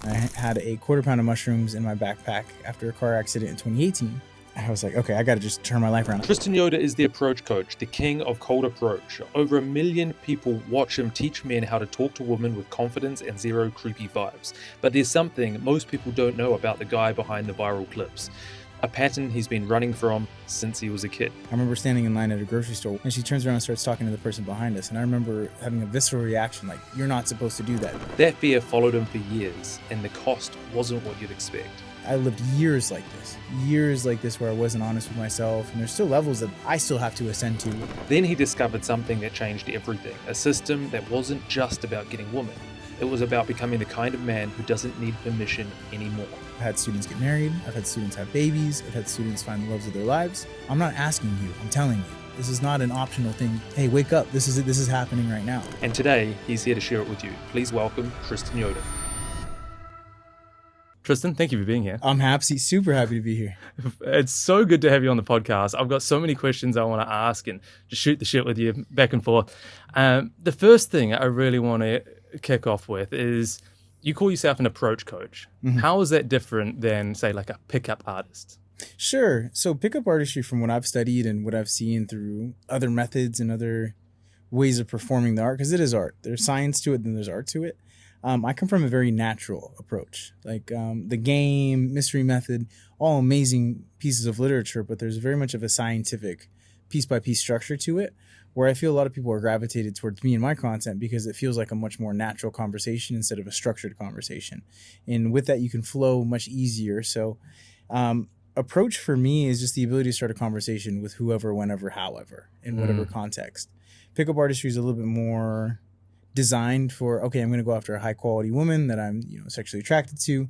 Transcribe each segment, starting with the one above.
I had a quarter pound of mushrooms in my backpack after a car accident in 2018. I was like, okay, I got to just turn my life around. Tristan Yoder is the approach coach, the king of cold approach. Over 1 million people watch him teach men how to talk to women with confidence and zero creepy vibes. But there's something most people don't know about the guy behind the viral clips. A pattern he's been running from since he was a kid. I remember standing in line at a grocery store and she turns around and starts talking to the person behind us. And I remember having a visceral reaction like, you're not supposed to do that. That fear followed him for years, and the cost wasn't what you'd expect. I lived years like this where I wasn't honest with myself, and there's still levels that I still have to ascend to. Then he discovered something that changed everything, a system that wasn't just about getting women. It was about becoming the kind of man who doesn't need permission anymore. I've had students get married, I've had students have babies, I've had students find the loves of their lives. I'm not asking you, I'm telling you. This is not an optional thing. Hey, wake up, this is it, this is happening right now. And today, he's here to share it with you. Please welcome Tristan Yoder. Tristan, thank you for being here. I'm happy, super happy to be here. It's so good to have you on the podcast. I've got so many questions I want to ask and just shoot the shit with you back and forth. The first thing I really want to kick off with is you call yourself an approach coach. Mm-hmm. How is that different than, say, like a pickup artist? Sure. So pickup artistry, from what I've studied and what I've seen through other methods and other ways of performing the art, because it is art. There's science to it, then there's art to it. I come from a very natural approach, like the game, mystery method, all amazing pieces of literature, but there's very much of a scientific piece-by-piece structure to it, where I feel a lot of people are gravitated towards me and my content because it feels like a much more natural conversation instead of a structured conversation. And with that, you can flow much easier. So approach for me is just the ability to start a conversation with whoever, whenever, however, in whatever context. Pickup artistry is a little bit more designed for, okay, I'm going to go after a high quality woman that I'm sexually attracted to.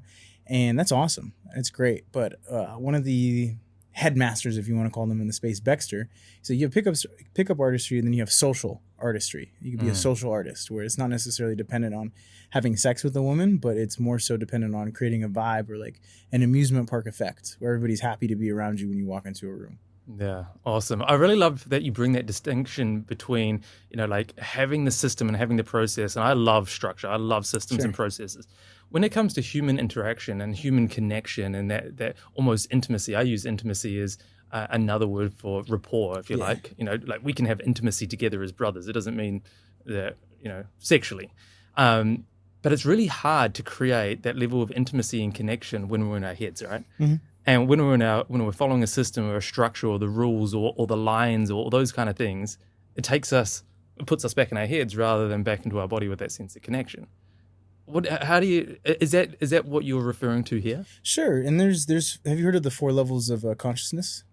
And that's awesome. It's great. But one of the headmasters, if you want to call them in the space, Baxter, so you have pickup artistry, and then you have social artistry. You can be a social artist where it's not necessarily dependent on having sex with a woman, but it's more so dependent on creating a vibe or like an amusement park effect where everybody's happy to be around you when you walk into a room. Yeah, awesome. I really love that you bring that distinction between, like having the system and having the process. And I love structure. I love systems and processes. When it comes to human interaction and human connection and that almost intimacy, I use intimacy as another word for rapport, if you like. Like we can have intimacy together as brothers. It doesn't mean that, sexually. But it's really hard to create that level of intimacy and connection when we're in our heads, right? Mm-hmm. And when we're following a system or a structure or the rules or the lines or those kind of things, it puts us back in our heads rather than back into our body with that sense of connection. Is that what you're referring to here? Sure. And there's have you heard of the 4 levels of consciousness?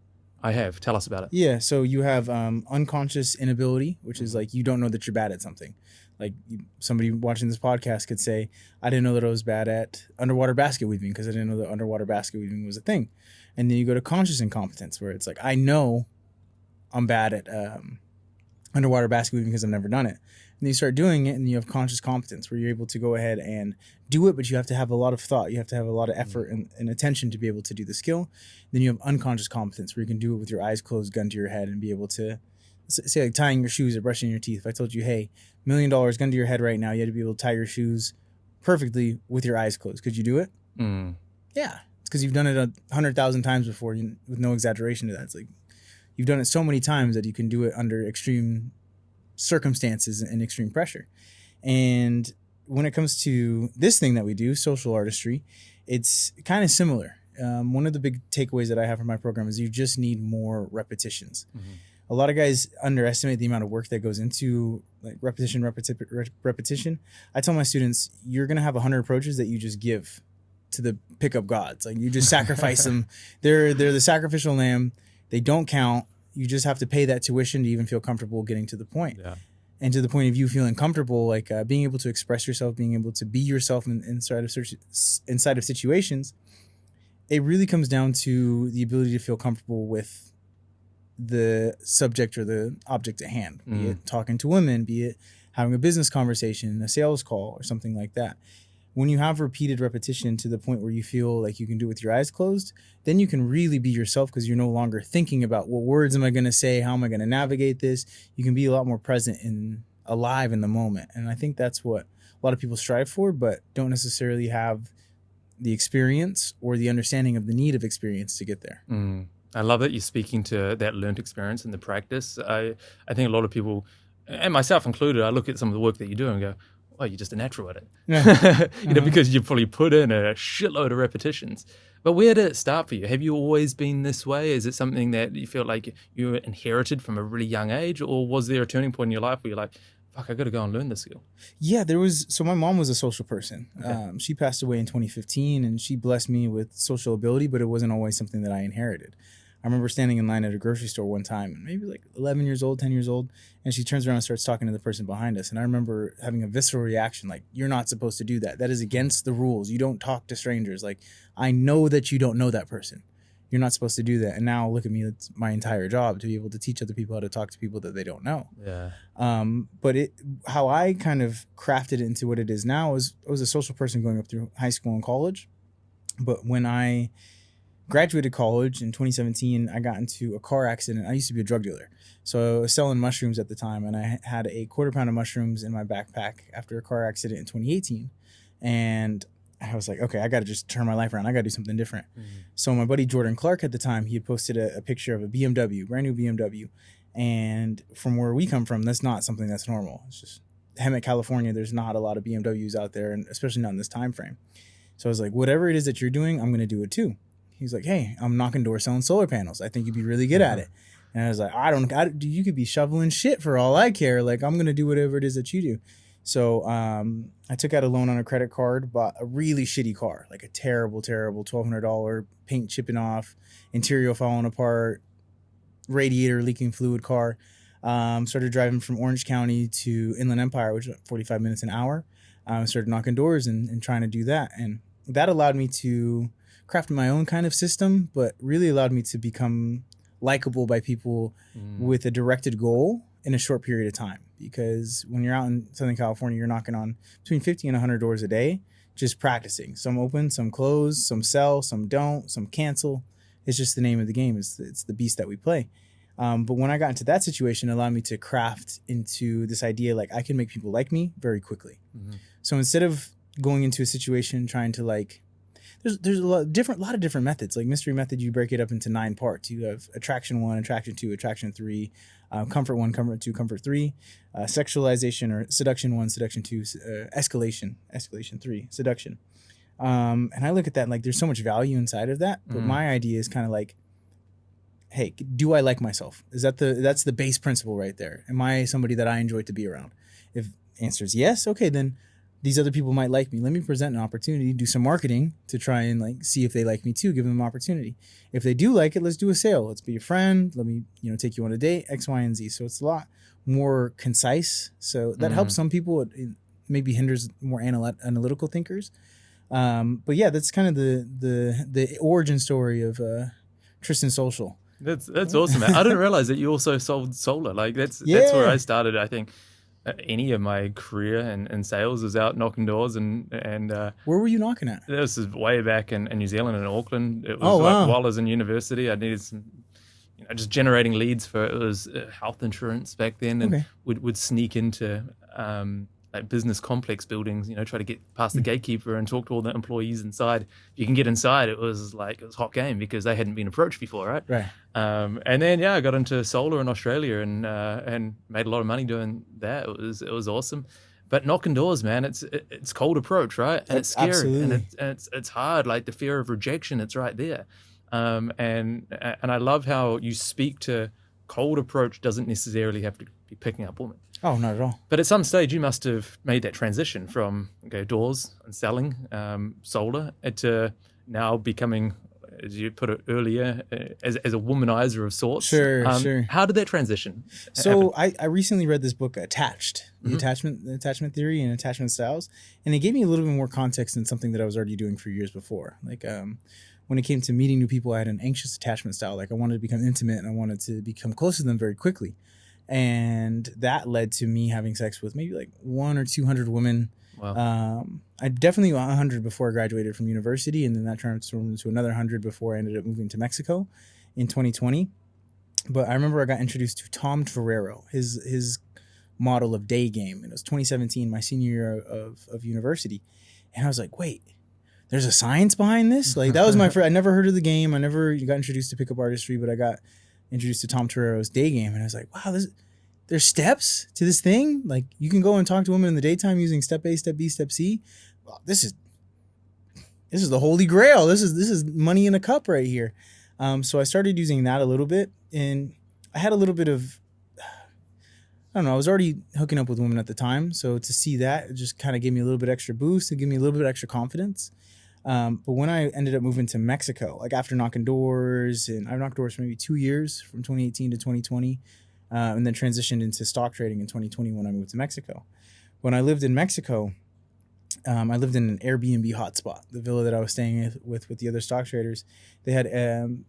I have. Tell us about it. Yeah. So you have unconscious inability, which is like you don't know that you're bad at something. Like somebody watching this podcast could say, I didn't know that I was bad at underwater basket weaving because I didn't know that underwater basket weaving was a thing. And then you go to conscious incompetence, where it's like, I know I'm bad at underwater basket weaving because I've never done it. And you start doing it, and you have conscious competence, where you're able to go ahead and do it, but you have to have a lot of thought. You have to have a lot of effort and attention to be able to do the skill. Then you have unconscious competence, where you can do it with your eyes closed, gun to your head, and be able to, say, like tying your shoes or brushing your teeth. If I told you, hey, $1 million gun to your head right now, you had to be able to tie your shoes perfectly with your eyes closed. Could you do it? Yeah. It's because you've done it 100,000 times before, with no exaggeration to that. It's like you've done it so many times that you can do it under extreme circumstances and extreme pressure. And when it comes to this thing that we do, social artistry, it's kind of similar. One of the big takeaways that I have from my program is you just need more repetitions. Mm-hmm. A lot of guys underestimate the amount of work that goes into like repetition. I tell my students, you're going to have 100 approaches that you just give to the pickup gods. Like you just sacrifice them. They're the sacrificial lamb. They don't count. You just have to pay that tuition to even feel comfortable getting to the point. Yeah. And to the point of you feeling comfortable, like being able to express yourself, being able to be yourself inside of situations, it really comes down to the ability to feel comfortable with the subject or the object at hand, be it talking to women, be it having a business conversation, a sales call, or something like that. When you have repeated repetition to the point where you feel like you can do it with your eyes closed, then you can really be yourself because you're no longer thinking about what words am I going to say, how am I going to navigate this. You can be a lot more present and alive in the moment. And I think that's what a lot of people strive for, but don't necessarily have the experience or the understanding of the need of experience to get there. I love that you're speaking to that learned experience and the practice. I think a lot of people, and myself included, I look at some of the work that you do and go, oh, you're just a natural at it. Yeah. Because you probably put in a shitload of repetitions. But where did it start for you? Have you always been this way? Is it something that you feel like you inherited from a really young age? Or was there a turning point in your life where you're like, fuck, I got to go and learn this skill? Yeah, so my mom was a social person. Okay. She passed away in 2015 and she blessed me with social ability, but it wasn't always something that I inherited. I remember standing in line at a grocery store one time, maybe like 11 years old, 10 years old, and she turns around and starts talking to the person behind us. And I remember having a visceral reaction, like, you're not supposed to do that. That is against the rules. You don't talk to strangers. Like, I know that you don't know that person. You're not supposed to do that. And now look at me, it's my entire job to be able to teach other people how to talk to people that they don't know. Yeah. But how I kind of crafted it into what it is now is I was a social person going up through high school and college. But when I graduated college in 2017, I got into a car accident. I used to be a drug dealer. So I was selling mushrooms at the time, and I had a quarter pound of mushrooms in my backpack after a car accident in 2018. And I was like, okay, I got to just turn my life around. I got to do something different. So my buddy Jordan Clark at the time, he had posted a picture of a BMW, brand new BMW. And from where we come from, that's not something that's normal. It's just Hemet, California. There's not a lot of BMWs out there, and especially not in this time frame. So I was like, whatever it is that you're doing, I'm going to do it too. He's like, hey, I'm knocking doors selling solar panels. I think you'd be really good at it. And I was like, you could be shoveling shit for all I care. Like, I'm going to do whatever it is that you do. So I took out a loan on a credit card, bought a really shitty car, like a terrible, terrible $1,200 paint chipping off, interior falling apart, radiator leaking fluid car. Started driving from Orange County to Inland Empire, which is 45 minutes an hour. Started knocking doors and trying to do that. And that allowed me to craft my own kind of system, but really allowed me to become likable by people with a directed goal in a short period of time. Because when you're out in Southern California, you're knocking on between 50 and 100 doors a day, just practicing. Some open, some close, some sell, some don't, some cancel. It's just the name of the game. It's the beast that we play. But when I got into that situation, it allowed me to craft into this idea, like, I can make people like me very quickly. So instead of going into a situation trying to, like, there's a lot of different methods. Like mystery method, you break it up into 9 parts. You have attraction 1, attraction 2, attraction 3, comfort 1, comfort 2, comfort 3, sexualization or seduction 1, seduction 2, escalation 3, seduction. And I look at that like there's so much value inside of that. But my idea is kind of like, hey, do I like myself? That's the base principle right there. Am I somebody that I enjoy to be around? If answer is yes, okay, then these other people might like me. Let me present an opportunity, do some marketing to try and like see if they like me too, give them an opportunity. If they do like it, let's do a sale. Let's be a friend. Let me, take you on a date, X, Y, and Z. So it's a lot more concise. So that helps some people. It maybe hinders more analytical thinkers. But yeah, that's kind of the origin story of Tristan Social. That's awesome, man. I didn't realize that you also sold solar. Like that's where I started. I think any of my career in sales was out knocking doors and where were you knocking at? This is way back in New Zealand, in Auckland. It was while I was in university. I needed some, just generating leads for, it was health insurance back then, and would sneak into like business complex buildings, try to get past the gatekeeper and talk to all the employees inside. If you can get inside, it was hot game because they hadn't been approached before, right? Right. And then I got into solar in Australia and made a lot of money doing that. It was awesome. But knocking doors, man, it's cold approach, right? And it's scary. Absolutely. And it's hard. Like the fear of rejection, it's right there. And I love how you speak to cold approach doesn't necessarily have to be picking up women. Oh, not at all. But at some stage, you must have made that transition from doors and selling solar to now becoming, as you put it earlier, as a womanizer of sorts. Sure. How did that transition So I recently read this book, Attached, the attachment theory and attachment styles, and it gave me a little bit more context than something that I was already doing for years before. Like when it came to meeting new people, I had an anxious attachment style. Like I wanted to become intimate and I wanted to become close to them very quickly. And that led to me having sex with maybe like 100 or 200 women. Wow. I definitely 100 before I graduated from university, and then that transformed into another 100 before I ended up moving to Mexico in 2020. But I remember I got introduced to Tom Torero, his model of day game, and it was 2017, my senior year of university. And I was like, wait, there's a science behind this. Like that was my first. I never heard of the game. I never got introduced to pickup artistry, but I got introduced to Tom Torero's day game, and I was like, wow, there's steps to this thing. Like you can go and talk to women in the daytime using step A, step B, step C. Well, this is the holy grail. This is money in a cup right here. So I started using that a little bit, and I had a little bit of, I don't know, I was already hooking up with women at the time. So to see that, it just kind of gave me a little bit extra boost. It gave me a little bit extra confidence. But when I ended up moving to Mexico, like after knocking doors, and I've knocked doors for maybe 2 years, from 2018 to 2020, and then transitioned into stock trading in 2020 when I moved to Mexico. When I lived in Mexico, I lived in an Airbnb hotspot, the villa that I was staying with the other stock traders. They had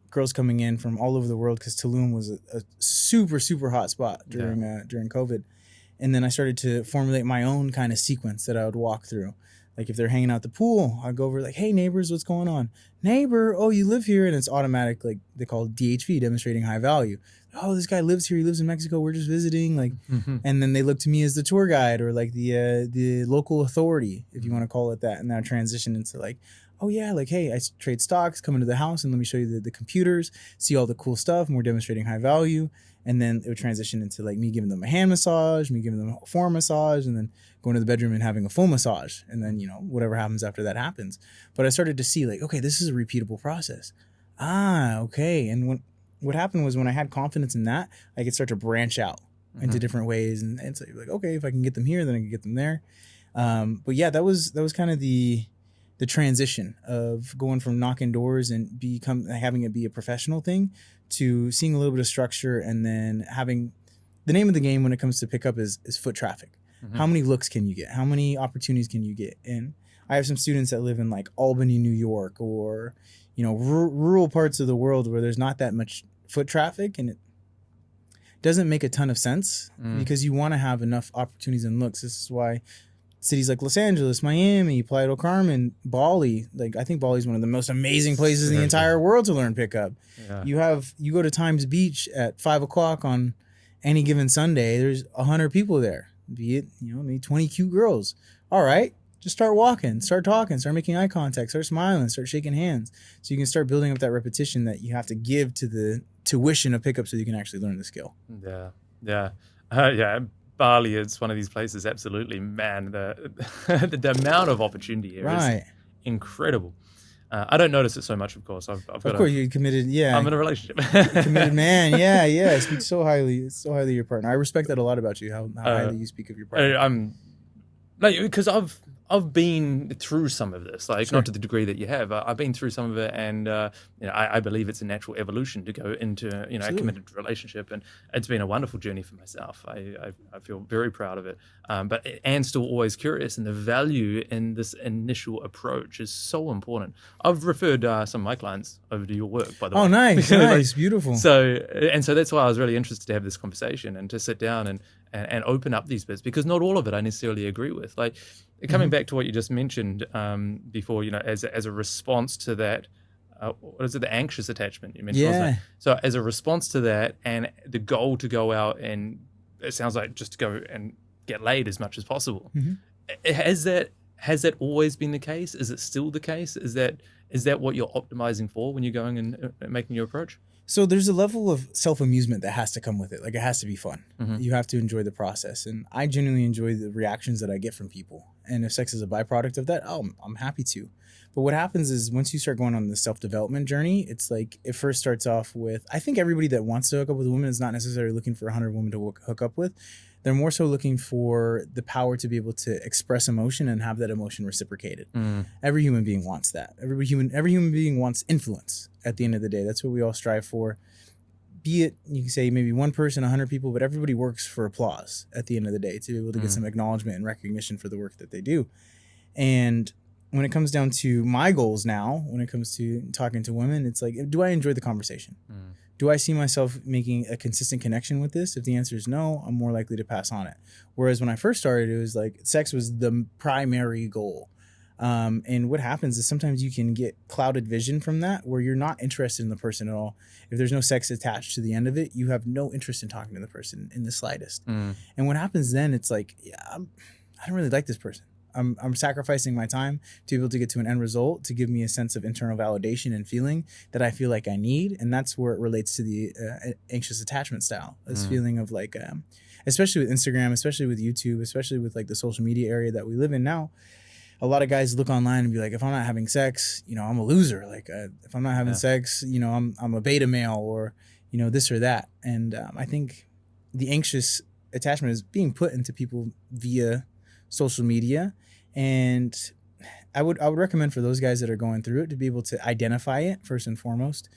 girls coming in from all over the world because Tulum was a super, super hot spot during COVID. And then I started to formulate my own kind of sequence that I would walk through. Like if they're hanging out at the pool, I'd go over like, hey, neighbors, what's going on? Neighbor, oh, you live here? And it's automatic, like they call it DHV, demonstrating high value. Oh, this guy lives here. He lives in Mexico. We're just visiting. Like, and then they look to me as the tour guide or like the local authority, if you want to call it that. And then I transition into like, oh yeah, like, hey, I trade stocks, come into the house and let me show you the computers, see all the cool stuff. And we're demonstrating high value. And then it would transition into like me giving them a hand massage, me giving them a forearm massage, and then going to the bedroom and having a full massage. And then, whatever happens after that happens. But I started to see like, okay, this is a repeatable process. Okay. And what happened was when I had confidence in that, I could start to branch out into different ways. And it's like, okay, if I can get them here, then I can get them there. But yeah, that was kind of the transition of going from knocking doors and having it be a professional thing to seeing a little bit of structure, and then having the name of the game when it comes to pickup is foot traffic. How many looks can you get? How many opportunities can you get? And I have some students that live in like Albany, New York, or rural parts of the world where there's not that much foot traffic, and it doesn't make a ton of sense because you want to have enough opportunities and looks. This is why cities like Los Angeles, Miami, Playa del Carmen, Bali, like I think Bali is one of the most amazing places in the entire world to learn pickup. Yeah. You go to Times Beach at 5:00 on any given Sunday, there's 100 people there, be it, maybe 20 cute girls. All right. Just start walking, start talking, start making eye contact, start smiling, start shaking hands. So you can start building up that repetition that you have to give to the tuition of pickup so you can actually learn the skill. Yeah. Bali is one of these places, absolutely, man. The amount of opportunity here is incredible. I don't notice it so much, of course. You're committed. Yeah, I'm in a relationship. Committed man. Yeah. I speak so highly of your partner. I respect that a lot about you. How highly you speak of your partner. Because I've been through some of this, like not to the degree that you have. I've been through some of it, and I believe it's a natural evolution to go into a committed relationship, and it's been a wonderful journey for myself. I feel very proud of it, and still always curious. And the value in this initial approach is so important. I've referred some of my clients over to your work, by the way. Oh, nice, beautiful. So that's why I was really interested to have this conversation and to sit down and open up these bits, because not all of it I necessarily agree with. Like coming back to what you just mentioned before, as a response to that, what is it? The anxious attachment you mentioned. Yeah. So as a response to that, and the goal to go out and it sounds like just to go and get laid as much as possible. Has that always been the case? Is it still the case? Is that what you're optimizing for when you're going and making your approach? So there's a level of self-amusement that has to come with it. Like it has to be fun. You have to enjoy the process. And I genuinely enjoy the reactions that I get from people. And if sex is a byproduct of that, I'm happy to. But what happens is once you start going on the self-development journey, it's like it first starts off with, I think everybody that wants to hook up with a woman is not necessarily looking for 100 women to hook up with. They're more so looking for the power to be able to express emotion and have that emotion reciprocated. Every human being wants that. Every human being wants influence at the end of the day. That's what we all strive for. Be it, you can say maybe one person, 100 people, but everybody works for applause at the end of the day to be able to get some acknowledgement and recognition for the work that they do. And when it comes down to my goals now, when it comes to talking to women, it's like, do I enjoy the conversation? Do I see myself making a consistent connection with this? If the answer is no, I'm more likely to pass on it. Whereas when I first started, it was like sex was the primary goal. And what happens is sometimes you can get clouded vision from that where you're not interested in the person at all. If there's no sex attached to the end of it, you have no interest in talking to the person in the slightest. And what happens then, it's like, I don't really like this person. I'm sacrificing my time to be able to get to an end result to give me a sense of internal validation and feeling that I feel like I need. And that's where it relates to the anxious attachment style, this feeling of like, especially with Instagram, especially with YouTube, especially with like the social media area that we live in now. A lot of guys look online and be like, if I'm not having sex, you know, I'm a loser. Like if I'm not having sex, you know, I'm a beta male, or, you know, this or that. And I think the anxious attachment is being put into people via social media. And I would recommend for those guys that are going through it to be able to identify it first and foremost.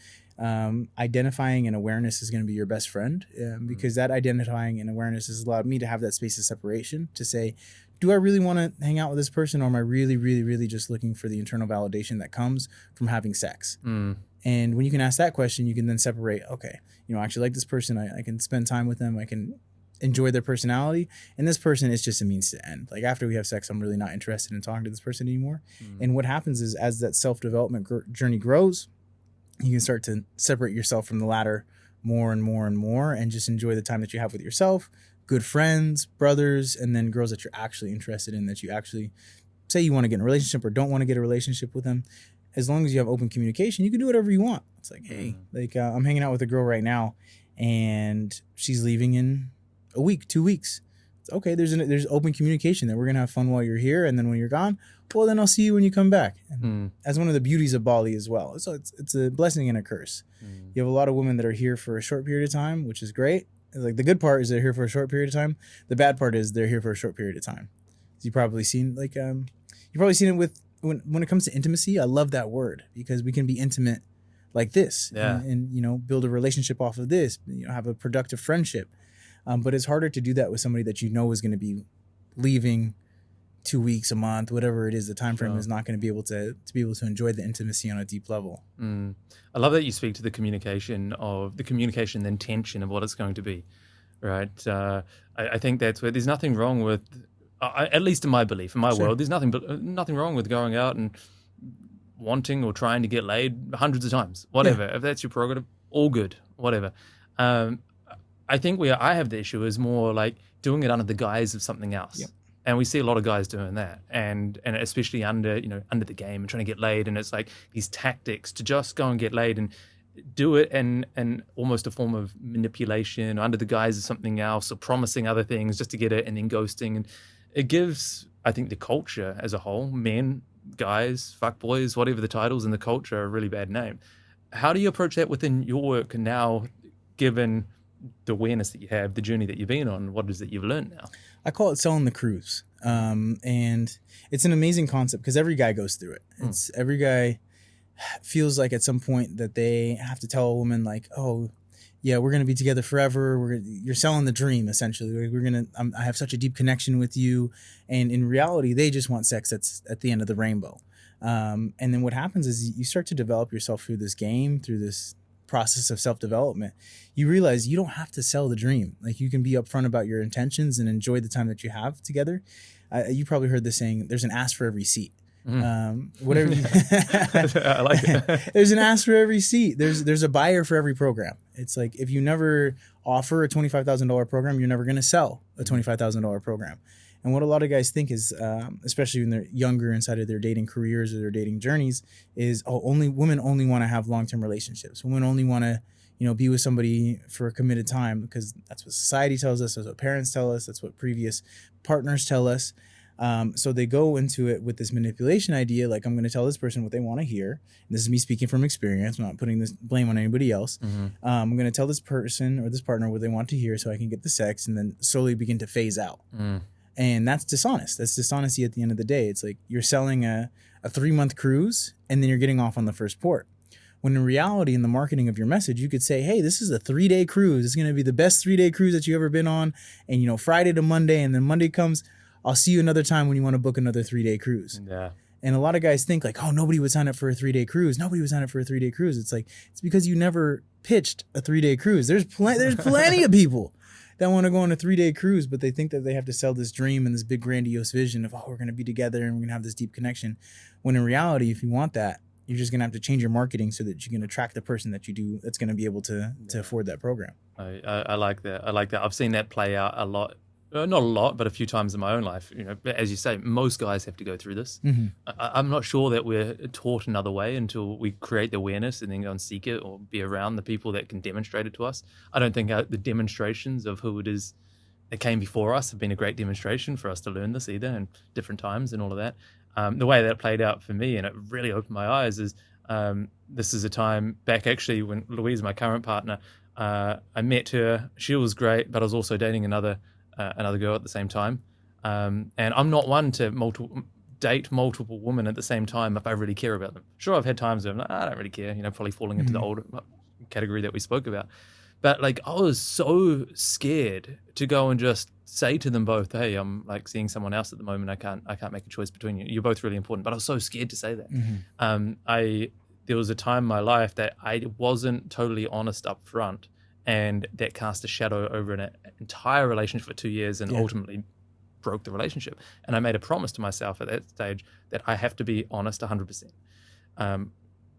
Identifying and awareness is going to be your best friend, because that identifying and awareness has allowed me to have that space of separation to say, do I really want to hang out with this person, or am I really, really, really just looking for the internal validation that comes from having sex? And when you can ask that question, you can then separate, okay, you know, I actually like this person. I can spend time with them. I can enjoy their personality. And this person is just a means to end. Like after we have sex, I'm really not interested in talking to this person anymore. And what happens is as that self-development journey grows, you can start to separate yourself from the latter more and more and more, and just enjoy the time that you have with yourself, good friends, brothers, and then girls that you're actually interested in, that you actually say you want to get in a relationship or don't want to get a relationship with them. As long as you have open communication, you can do whatever you want. It's like, hey, like I'm hanging out with a girl right now and she's leaving in a week, 2 weeks. It's okay. There's open communication that we're going to have fun while you're here. And then when you're gone, well, then I'll see you when you come back. And that's one of the beauties of Bali as well. So it's a blessing and a curse. You have a lot of women that are here for a short period of time, which is great. Like the good part is they're here for a short period of time. The bad part is they're here for a short period of time. You've probably seen it with when it comes to intimacy. I love that word because we can be intimate like this and you know, build a relationship off of this, you know, have a productive friendship. But it's harder to do that with somebody that you know is going to be leaving 2 weks, a month, whatever it is. The time frame is not going to be able to enjoy the intimacy on a deep level. I love that you speak to the communication, the intention of what it's going to be, right? I think that's where there's nothing wrong with, at least in my belief, in my world, there's nothing wrong with going out and wanting or trying to get laid hundreds of times, whatever. If that's your prerogative, all good, whatever. I think where I have the issue is more like doing it under the guise of something else. And we see a lot of guys doing that, and especially under the game and trying to get laid. And it's like these tactics to just go and get laid and do it and almost a form of manipulation or under the guise of something else, or promising other things just to get it, and then ghosting. And it gives, I think, the culture as a whole, men, guys, fuckboys, whatever the titles in the culture, a really bad name. How do you approach that within your work now, given the awareness that you have, the journey that you've been on, what it is that you've learned now? I call it selling the cruise. And it's an amazing concept because every guy goes through it. Every guy feels like at some point that they have to tell a woman like, oh yeah, we're going to be together forever. You're selling the dream essentially. Like I have such a deep connection with you. And in reality, they just want sex that's at the end of the rainbow. And then what happens is you start to develop yourself through this game, through this process of self-development. You realize you don't have to sell the dream. Like you can be upfront about your intentions and enjoy the time that you have together. You probably heard the saying, there's an ass for every seat. Whatever you I like it. There's an ass for every seat. There's a buyer for every program. It's like if you never offer a $25,000 program, you're never going to sell a $25,000 program. And what a lot of guys think is, especially when they're younger inside of their dating careers or their dating journeys, is women only want to have long-term relationships. Women only want to, be with somebody for a committed time because that's what society tells us, that's what parents tell us, that's what previous partners tell us. So they go into it with this manipulation idea, like I'm going to tell this person what they want to hear. And this is me speaking from experience. I'm not putting this blame on anybody else. I'm going to tell this person or this partner what they want to hear so I can get the sex and then slowly begin to phase out. And that's dishonest. That's dishonesty at the end of the day. It's like you're selling a 3-month cruise and then you're getting off on the first port. When in reality, in the marketing of your message, you could say, hey, this is a 3-day cruise. It's going to be the best 3-day cruise that you've ever been on. And, Friday to Monday, and then Monday comes, I'll see you another time when you want to book another 3-day cruise. Yeah. And a lot of guys think like, oh, nobody would sign up for a 3-day cruise. Nobody would sign up for a 3-day cruise. It's like, it's because you never pitched a 3-day cruise. There's plenty of people that want to go on a 3-day cruise, but they think that they have to sell this dream and this big grandiose vision of, oh, we're going to be together and we're going to have this deep connection. When in reality, if you want that, you're just going to have to change your marketing so that you can attract the person that you do that's going to be able to afford that program. I like that. I've seen that play out a lot Not a lot, but a few times in my own life. As you say, most guys have to go through this. I'm not sure that we're taught another way until we create the awareness and then go and seek it or be around the people that can demonstrate it to us. I don't think the demonstrations of who it is that came before us have been a great demonstration for us to learn this either, and different times and all of that. The way that played out for me, and it really opened my eyes, is this is a time back actually when Louise, my current partner, I met her. She was great, but I was also dating another girl at the same time. And I'm not one to date multiple women at the same time if I really care about them. Sure, I've had times where I'm like, I don't really care, probably falling into the old category that we spoke about. But like, I was so scared to go and just say to them both, hey, I'm like seeing someone else at the moment. I can't make a choice between you. You're both really important. But I was so scared to say that. There was a time in my life that I wasn't totally honest up front, and that cast a shadow over an entire relationship for 2 years and ultimately broke the relationship. And I made a promise to myself at that stage that I have to be honest 100%.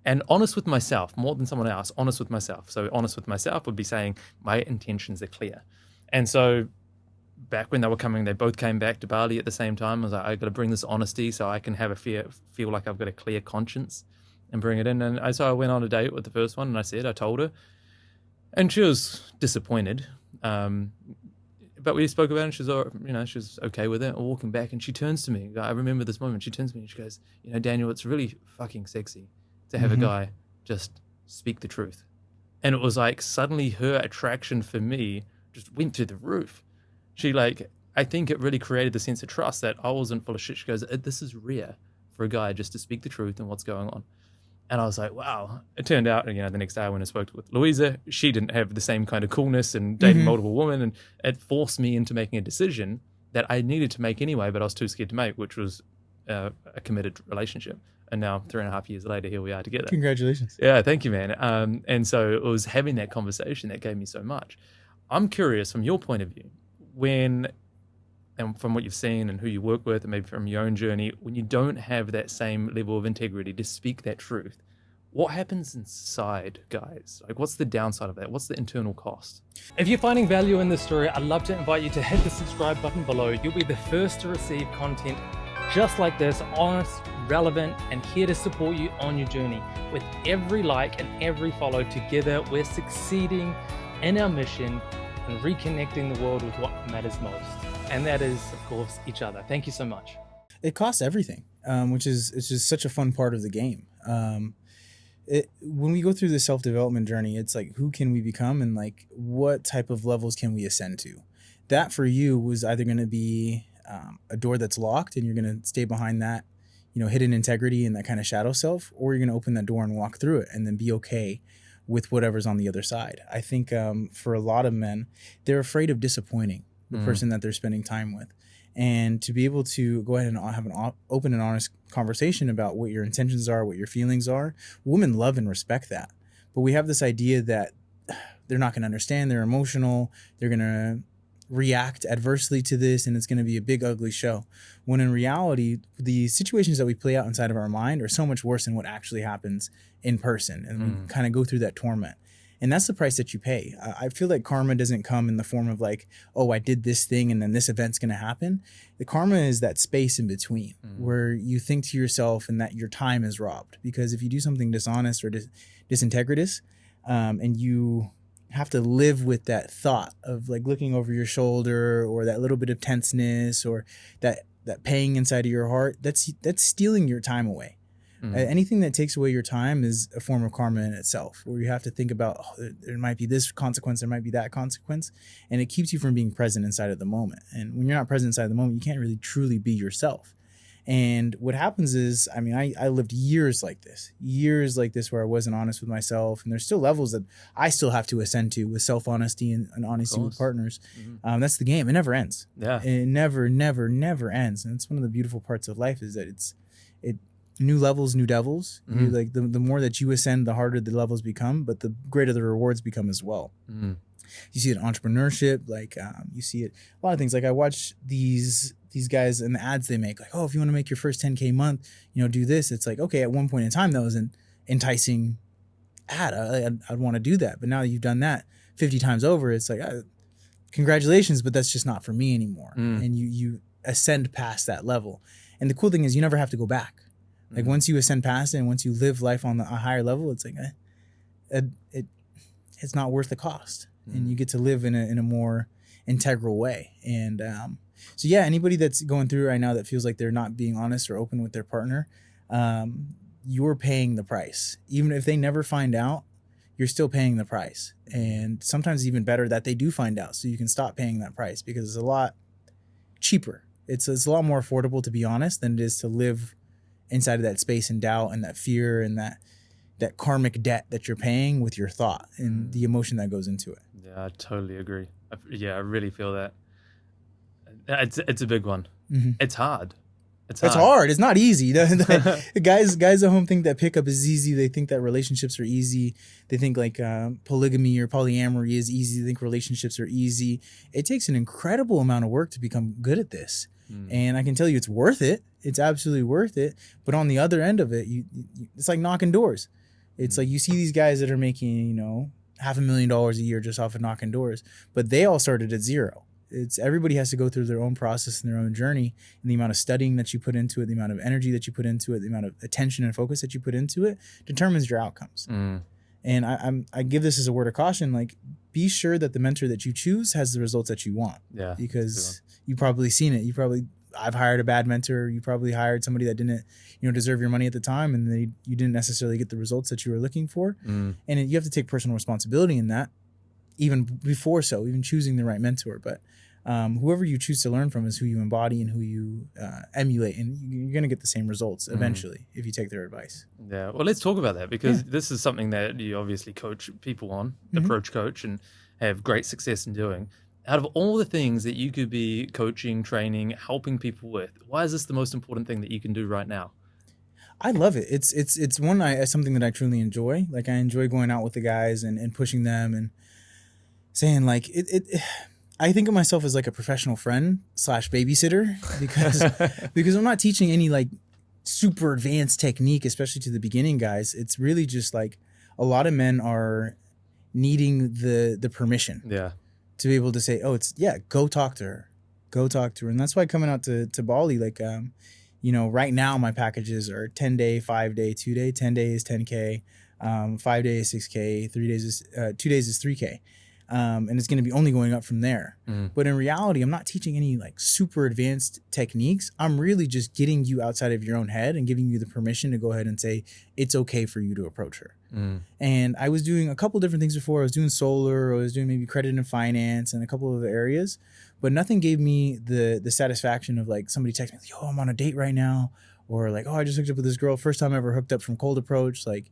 And honest with myself more than someone else, honest with myself. So honest with myself would be saying my intentions are clear. And so back when they both came back to Bali at the same time. I was like, I got to bring this honesty so I can have feel like I've got a clear conscience and bring it in. And so I went on a date with the first one, and I told her, and she was disappointed. But we spoke about it, and she was okay with it. Walking back, and she turns to me. I remember this moment. She turns to me and she goes, Daniel, it's really fucking sexy to have a guy just speak the truth. And it was like suddenly her attraction for me just went through the roof. I think it really created the sense of trust that I wasn't full of shit. She goes, this is rare for a guy just to speak the truth and what's going on. And I was like, wow. It turned out, the next day I went and spoke with Louisa. She didn't have the same kind of coolness and dating multiple women. And it forced me into making a decision that I needed to make anyway, but I was too scared to make, which was a committed relationship. And now 3.5 years later, here we are together. Congratulations. Yeah, thank you, man. And so it was having that conversation that gave me so much. I'm curious from your point of view, and from what you've seen and who you work with, and maybe from your own journey, when you don't have that same level of integrity to speak that truth, what happens inside, guys? Like, what's the downside of that? What's the internal cost? If you're finding value in this story, I'd love to invite you to hit the subscribe button below. You'll be the first to receive content just like this, honest, relevant, and here to support you on your journey. With every like and every follow, together we're succeeding in our mission and reconnecting the world with what matters most. And that is, of course, each other. Thank you so much. It costs everything, which is just such a fun part of the game. When we go through the self-development journey, it's like, who can we become and like what type of levels can we ascend to? That for you was either going to be a door that's locked and you're going to stay behind that, hidden integrity and that kind of shadow self, or you're going to open that door and walk through it and then be okay with whatever's on the other side. I think for a lot of men, they're afraid of disappointing the person that they're spending time with. And to be able to go ahead and have an open and honest conversation about what your intentions are, what your feelings are, women love and respect that. But we have this idea that they're not going to understand, they're emotional, they're going to react adversely to this, and it's going to be a big, ugly show. When in reality, the situations that we play out inside of our mind are so much worse than what actually happens in person. And we kind of go through that torment. And that's the price that you pay. I feel like karma doesn't come in the form of like, oh, I did this thing and then this event's going to happen. The karma is that space in between where you think to yourself and that your time is robbed. Because if you do something dishonest or disintegritous, and you have to live with that thought of like looking over your shoulder or that little bit of tenseness or that pang inside of your heart, that's stealing your time away. Anything that takes away your time is a form of karma in itself, where you have to think about, there might be this consequence, there might be that consequence, and it keeps you from being present inside of the moment. And when you're not present inside of the moment, you can't really truly be yourself. And what happens is, I lived years like this where I wasn't honest with myself. And there's still levels that I still have to ascend to with self-honesty and honesty with partners. That's the game. It never ends. Yeah. It never ends. And it's one of the beautiful parts of life is that it new levels, new devils. You like the more that you ascend, the harder the levels become, but the greater the rewards become as well. You see it in entrepreneurship, like you see it a lot of things. Like I watch these guys and the ads they make, like, oh, if you want to make your first 10K month, do this. It's like, okay, at one point in time that was an enticing ad. I'd want to do that, but now that you've done that 50 times over, it's like congratulations, but that's just not for me anymore. And you ascend past that level. And the cool thing is you never have to go back. Like once you ascend past it and once you live life on a higher level, it's like it's not worth the cost. And you get to live in a more integral way. And so yeah, anybody that's going through it right now that feels like they're not being honest or open with their partner, you're paying the price. Even if they never find out, you're still paying the price. And sometimes even better that they do find out so you can stop paying that price, because it's a lot cheaper. It's a lot more affordable to be honest than it is to live inside of that space and doubt and that fear and that karmic debt that you're paying with your thought and the emotion that goes into it. Yeah, I totally agree. I really feel that. It's a big one. It's hard. It's hard. It's not easy. The guys at home think that pickup is easy. They think that relationships are easy. They think like polygamy or polyamory is easy. They think relationships are easy. It takes an incredible amount of work to become good at this. And I can tell you it's worth it. It's absolutely worth it. But on the other end of it, it's like knocking doors. It's like you see these guys that are making, $500,000 a year just off of knocking doors, but they all started at zero. It's everybody has to go through their own process and their own journey, and the amount of studying that you put into it, the amount of energy that you put into it, the amount of attention and focus that you put into it determines your outcomes. And I give this as a word of caution, like be sure that the mentor that you choose has the results that you want. Yeah. Because you've probably seen it. I've hired a bad mentor. You probably hired somebody that didn't, deserve your money at the time, and you didn't necessarily get the results that you were looking for. And you have to take personal responsibility in that, even even choosing the right mentor. But whoever you choose to learn from is who you embody and who you emulate, and you're going to get the same results eventually if you take their advice. Yeah. Well, let's talk about that, because this is something that you obviously coach people on, approach coach, and have great success in doing. Out of all the things that you could be coaching, training, helping people with, why is this the most important thing that you can do right now? I love it. It's something that I truly enjoy. Like I enjoy going out with the guys and pushing them and saying like I think of myself as like a professional friend / babysitter because I'm not teaching any like super advanced technique, especially to the beginning guys. It's really just like a lot of men are needing the permission. Yeah. To be able to say, go talk to her. And that's why coming out to Bali, like, right now my packages are 10 day, 5 day, 2 day, 10 days, 10K, 5 days, 6K, 3 days is 2 days is 3K. And it's going to be only going up from there. But in reality, I'm not teaching any like super advanced techniques. I'm really just getting you outside of your own head and giving you the permission to go ahead and say, it's okay for you to approach her. And I was doing a couple different things before. I was doing solar, I was doing maybe credit and finance and a couple of other areas, but nothing gave me the satisfaction of like somebody texting me, like, yo, I'm on a date right now. Or like, oh, I just hooked up with this girl. First time I ever hooked up from cold approach. Like,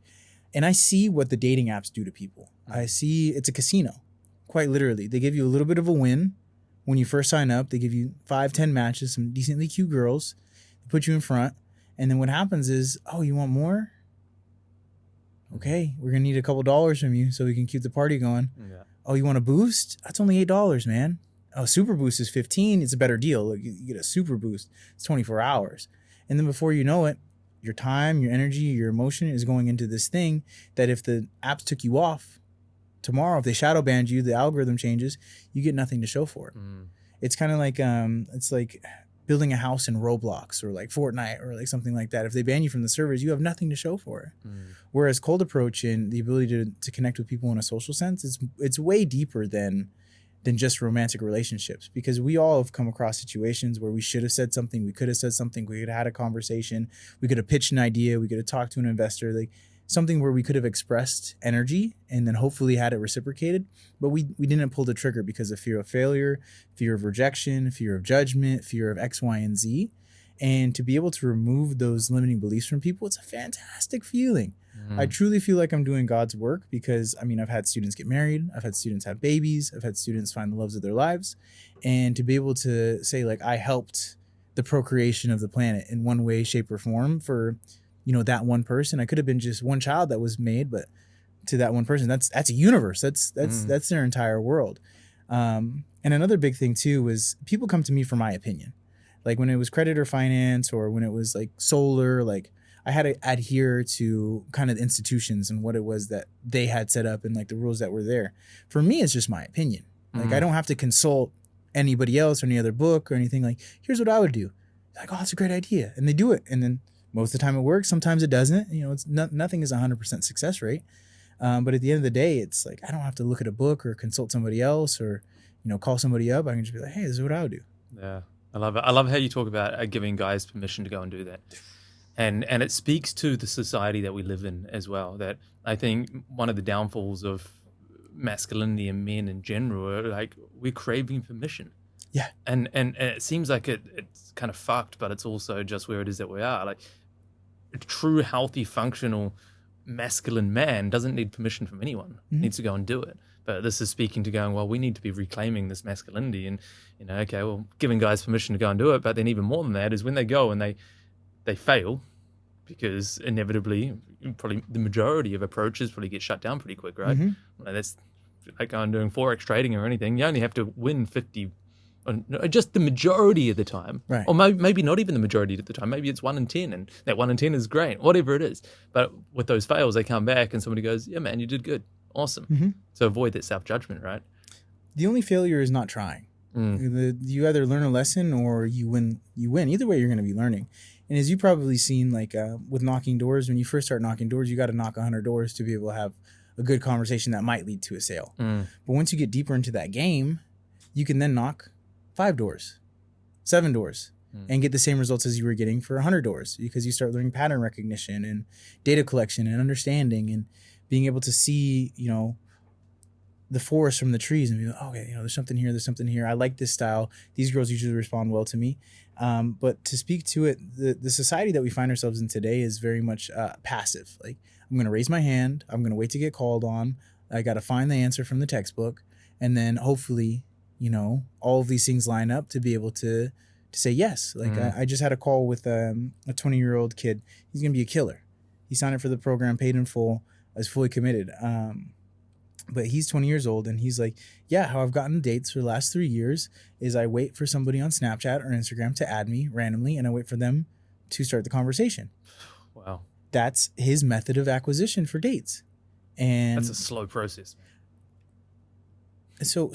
and I see what the dating apps do to people. I see it's a casino. Quite literally, they give you a little bit of a win when you first sign up. They give you 5-10 matches, some decently cute girls, they put you in front, and then what happens is, oh, you want more? Okay, we're gonna need a couple dollars from you so we can keep the party going. Yeah. Oh, you want a boost? That's only $8, man. Oh, super boost is $15. It's a better deal. Like, you get a super boost. It's 24 hours, and then before you know it, your time, your energy, your emotion is going into this thing that if the apps took you off tomorrow, if they shadow banned you, the algorithm changes, you get nothing to show for it. It's kind of like it's like building a house in Roblox or like Fortnite or like something like that. If they ban you from the servers, you have nothing to show for it. Whereas cold approach and the ability to connect with people in a social sense, it's way deeper than just romantic relationships, because we all have come across situations where we should have said something, we could have said something, we could have had a conversation, we could have pitched an idea, we could have talked to an investor, like something where we could have expressed energy and then hopefully had it reciprocated, but we didn't pull the trigger because of fear of failure, fear of rejection, fear of judgment, fear of X, Y, and Z. And to be able to remove those limiting beliefs from people, it's a fantastic feeling. I truly feel like I'm doing God's work because, I mean, I've had students get married. I've had students have babies. I've had students find the loves of their lives. And to be able to say, like, I helped the procreation of the planet in one way, shape, or form for, that one person. I could have been just one child that was made, but to that one person, that's a universe. That's their entire world. And another big thing, too, was people come to me for my opinion. Like when it was credit or finance or when it was like solar, like I had to adhere to kind of institutions and what it was that they had set up and like the rules that were there. For me, it's just my opinion. Like, I don't have to consult anybody else or any other book or anything. Like, here's what I would do. Like, oh, that's a great idea. And they do it. And then most of the time it works. Sometimes it doesn't. You know, it's nothing is 100% success rate. But at the end of the day, it's like, I don't have to look at a book or consult somebody else or, you know, call somebody up. I can just be like, hey, this is what I would do. Yeah, I love it. I love how you talk about giving guys permission to go and do that. And it speaks to the society that we live in as well. That I think one of the downfalls of masculinity and men in general are like, we're craving permission. Yeah. And it seems like it's kind of fucked, but it's also just where it is that we are. Like, a true, healthy, functional masculine man doesn't need permission from anyone. Needs to go and do it. But this is speaking to going, well, we need to be reclaiming this masculinity and, you know, okay, well, giving guys permission to go and do it. But then even more than that is when they go and they fail, because inevitably, probably the majority of approaches probably get shut down pretty quick, right? Like, that's like going doing Forex trading or anything. You only have to win 50, or just the majority of the time. Right. Or maybe not even the majority of the time. Maybe it's 1 in 10, and that 1 in 10 is great, whatever it is. But with those fails, they come back and somebody goes, yeah, man, you did good. Awesome. So avoid that self-judgment, right? The only failure is not trying. You either learn a lesson or you win. Either way, you're going to be learning. And as you've probably seen, like with knocking doors, when you first start knocking doors, you got to knock 100 doors to be able to have a good conversation that might lead to a sale. But once you get deeper into that game, you can then knock 5 doors, 7 doors, and get the same results as you were getting for 100 doors, because you start learning pattern recognition and data collection and understanding and being able to see, you know, the forest from the trees and be like, okay, you know, there's something here. I like this style. These girls usually respond well to me. But to speak to it, the society that we find ourselves in today is very much passive. Like, I'm going to raise my hand. I'm going to wait to get called on. I got to find the answer from the textbook. And then hopefully, you know, all of these things line up to be able to say yes. Like, I just had a call with a 20-year-old kid. He's going to be a killer. He signed up for the program, paid in full, is fully committed. But he's 20 years old, and he's like, yeah, how I've gotten dates for the last 3 years is I wait for somebody on Snapchat or Instagram to add me randomly, and I wait for them to start the conversation. Wow. That's his method of acquisition for dates. And that's a slow process. So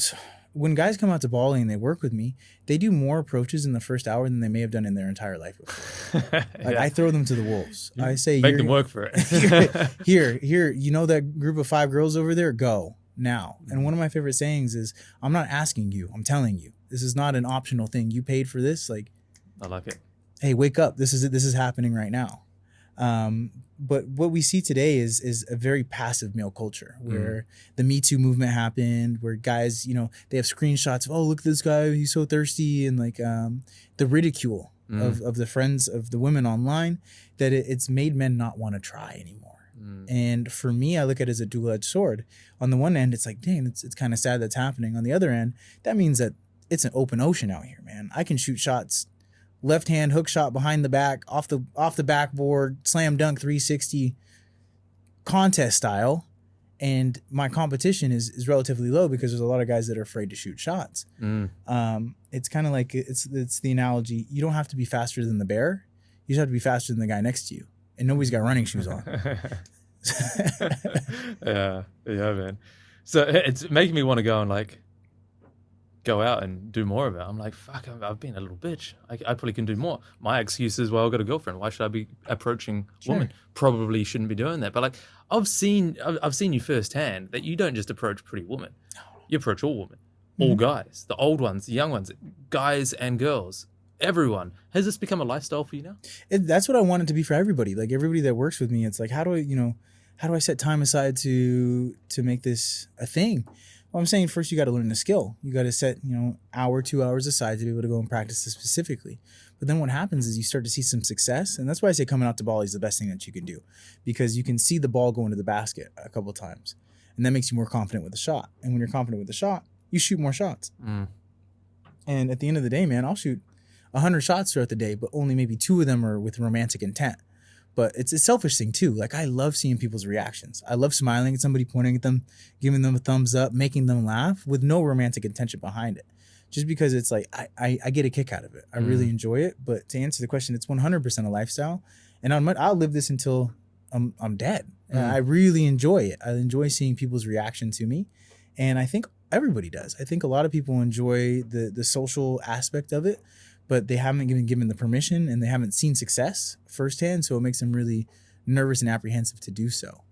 when guys come out to Bali and they work with me, they do more approaches in the first hour than they may have done in their entire life before. Like, I throw them to the wolves. I say, make them work for it. here, you know that group of 5 girls over there? Go now. And one of my favorite sayings is, I'm not asking you, I'm telling you. This is not an optional thing. You paid for this. Like, I like it. Hey, wake up. This is it. This is happening right now. But what we see today is a very passive male culture where the Me Too movement happened, where guys, you know, they have screenshots of, oh, look at this guy, he's so thirsty, and like the ridicule of the friends of the women online, that it's made men not want to try anymore. And for me, I look at it as a dual-edged sword. On the one end, it's like, dang, it's kind of sad that's happening. On the other end, that means that it's an open ocean out here, man. I can shoot shots, left hand hook shot behind the back, off the backboard, slam dunk 360 contest style, and my competition is relatively low because there's a lot of guys that are afraid to shoot shots. It's kind of like it's the analogy. You don't have to be faster than the bear. You just have to be faster than the guy next to you, and nobody's got running shoes on. yeah, man. So it's making me want to go and like go out and do more of it. I'm like, fuck, I've been a little bitch. I probably can do more. My excuse is, well, I've got a girlfriend. Why should I be approaching women? Probably shouldn't be doing that. But like, I've seen you firsthand that you don't just approach pretty women. You approach all women, all guys, the old ones, the young ones, guys and girls, everyone. Has this become a lifestyle for you now? That's what I want it to be for everybody. Like, everybody that works with me, it's like, how do I set time aside to make this a thing? Well, I'm saying first you got to learn the skill. You got to set, 2 hours aside to be able to go and practice this specifically. But then what happens is you start to see some success. And that's why I say coming out to Bali is the best thing that you can do, because you can see the ball go into the basket a couple of times. And that makes you more confident with the shot. And when you're confident with the shot, you shoot more shots. And at the end of the day, man, I'll shoot 100 shots throughout the day, but only maybe 2 of them are with romantic intent. But it's a selfish thing too. Like, I love seeing people's reactions. I love smiling at somebody, pointing at them, giving them a thumbs up, making them laugh with no romantic intention behind it. Just because it's like, I get a kick out of it. I really enjoy it. But to answer the question, it's 100% a lifestyle. And I'll live this until I'm dead. I really enjoy it. I enjoy seeing people's reaction to me. And I think everybody does. I think a lot of people enjoy the social aspect of it, but they haven't been given the permission and they haven't seen success firsthand. So it makes them really nervous and apprehensive to do so.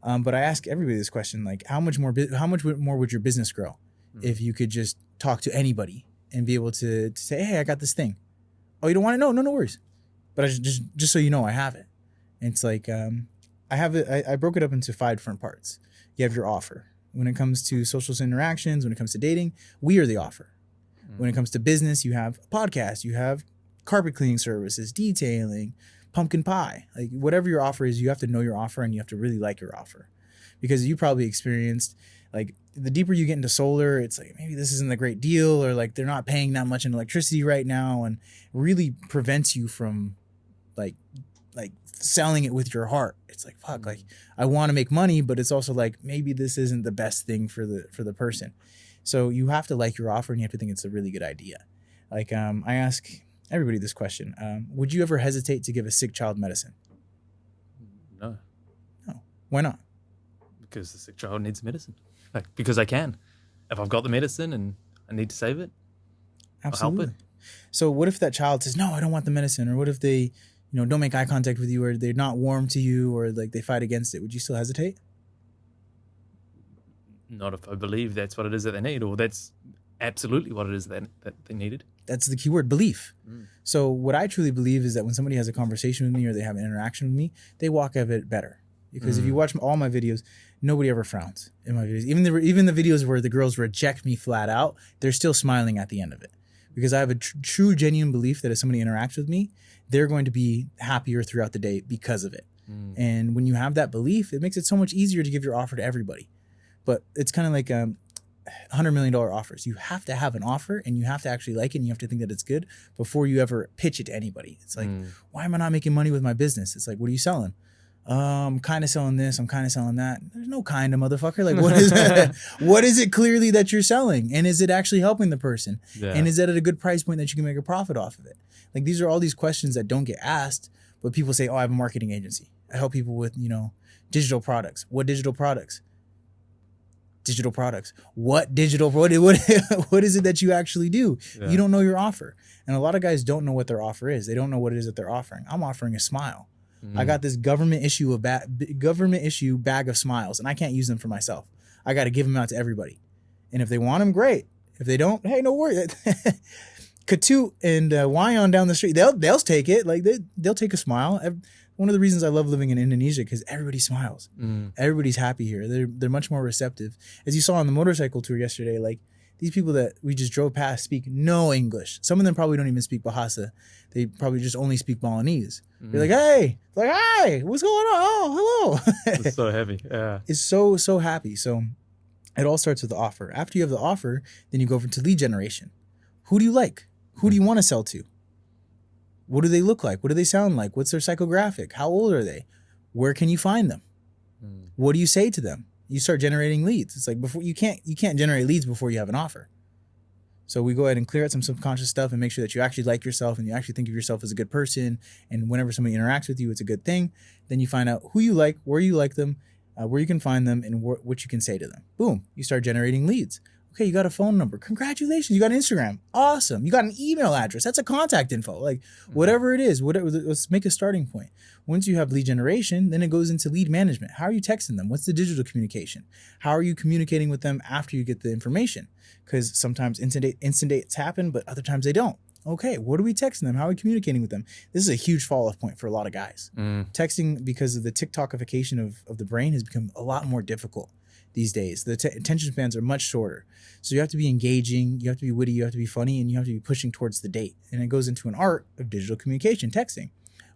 But I ask everybody this question, like how much more would your business grow if you could just talk to anybody and be able to say, hey, I got this thing. Oh, you don't want it? No worries. But I just so you know, I have it. And it's like, I have it. I broke it up into 5 different parts. You have your offer. When it comes to social interactions, when it comes to dating, we are the offer. When it comes to business, you have a podcast, you have carpet cleaning services, detailing, pumpkin pie. Like whatever your offer is, you have to know your offer and you have to really like your offer. Because you probably experienced, like the deeper you get into solar, it's like maybe this isn't a great deal, or like they're not paying that much in electricity right now, and really prevents you from like selling it with your heart. It's like, fuck, like I want to make money, but it's also like maybe this isn't the best thing for the person. So you have to like your offer and you have to think it's a really good idea. Like I ask everybody this question. Would you ever hesitate to give a sick child medicine? No. Why not? Because the sick child needs medicine. Like, because I can. If I've got the medicine and I need to save it, Absolutely. I'll help it. So what if that child says, no, I don't want the medicine? Or what if they, don't make eye contact with you, or they're not warm to you, or like they fight against it? Would you still hesitate? Not if I believe that's what it is that they need, or that's absolutely what it is that they needed. That's the key word, belief. So what I truly believe is that when somebody has a conversation with me or they have an interaction with me, they walk out of it better. Because if you watch all my videos, nobody ever frowns in my videos. Even the videos where the girls reject me flat out, they're still smiling at the end of it. Because I have a true, genuine belief that if somebody interacts with me, they're going to be happier throughout the day because of it. And when you have that belief, it makes it so much easier to give your offer to everybody. But it's kind of like $100 million offers. You have to have an offer and you have to actually like it and you have to think that it's good before you ever pitch it to anybody. It's like, why am I not making money with my business? It's like, what are you selling? I'm kind of selling this. I'm kind of selling that. There's no kind of motherfucker. Like, what is it? What is it clearly that you're selling? And is it actually helping the person? Yeah. And is that at a good price point that you can make a profit off of it? Like, these are all these questions that don't get asked, but people say, oh, I have a marketing agency. I help people with, digital products. What digital products? Digital products. What is it that you actually do? Yeah. You don't know your offer. And a lot of guys don't know what their offer is. They don't know what it is that they're offering. I'm offering a smile. I got this government issue bag of smiles, and I can't use them for myself. I got to give them out to everybody. And if they want them, great. If they don't, hey, no worries. Katu and Wayon down the street, they'll take it. Like they'll take a smile. One of the reasons I love living in Indonesia, because everybody smiles. Everybody's happy here. They're much more receptive. As you saw on the motorcycle tour yesterday, like these people that we just drove past speak no English. Some of them probably don't even speak Bahasa. They probably just only speak Balinese. You're like, hey, hi, what's going on? Oh, hello. It's so heavy. Yeah. It's so happy. So it all starts with the offer. After you have the offer, then you go over to lead generation. Who do you like? Who do you want to sell to? What do they look like? What do they sound like? What's their psychographic? How old are they? Where can you find them? What do you say to them? You start generating leads. It's like before you can't generate leads before you have an offer. So we go ahead and clear out some subconscious stuff and make sure that you actually like yourself and you actually think of yourself as a good person. And whenever somebody interacts with you, it's a good thing. Then you find out who you like, where you like them, where you can find them, and what you can say to them. Boom, you start generating leads. Okay, you got a phone number. Congratulations, you got an Instagram. Awesome. You got an email address. That's a contact info. Like whatever it is, let's make a starting point. Once you have lead generation, then it goes into lead management. How are you texting them? What's the digital communication? How are you communicating with them after you get the information? Because sometimes instant dates happen, but other times they don't. Okay, what are we texting them? How are we communicating with them? This is a huge fall-off point for a lot of guys. Texting, because of the TikTokification of the brain, has become a lot more difficult these days. The attention spans are much shorter. So you have to be engaging, you have to be witty, you have to be funny, and you have to be pushing towards the date. And it goes into an art of digital communication, texting.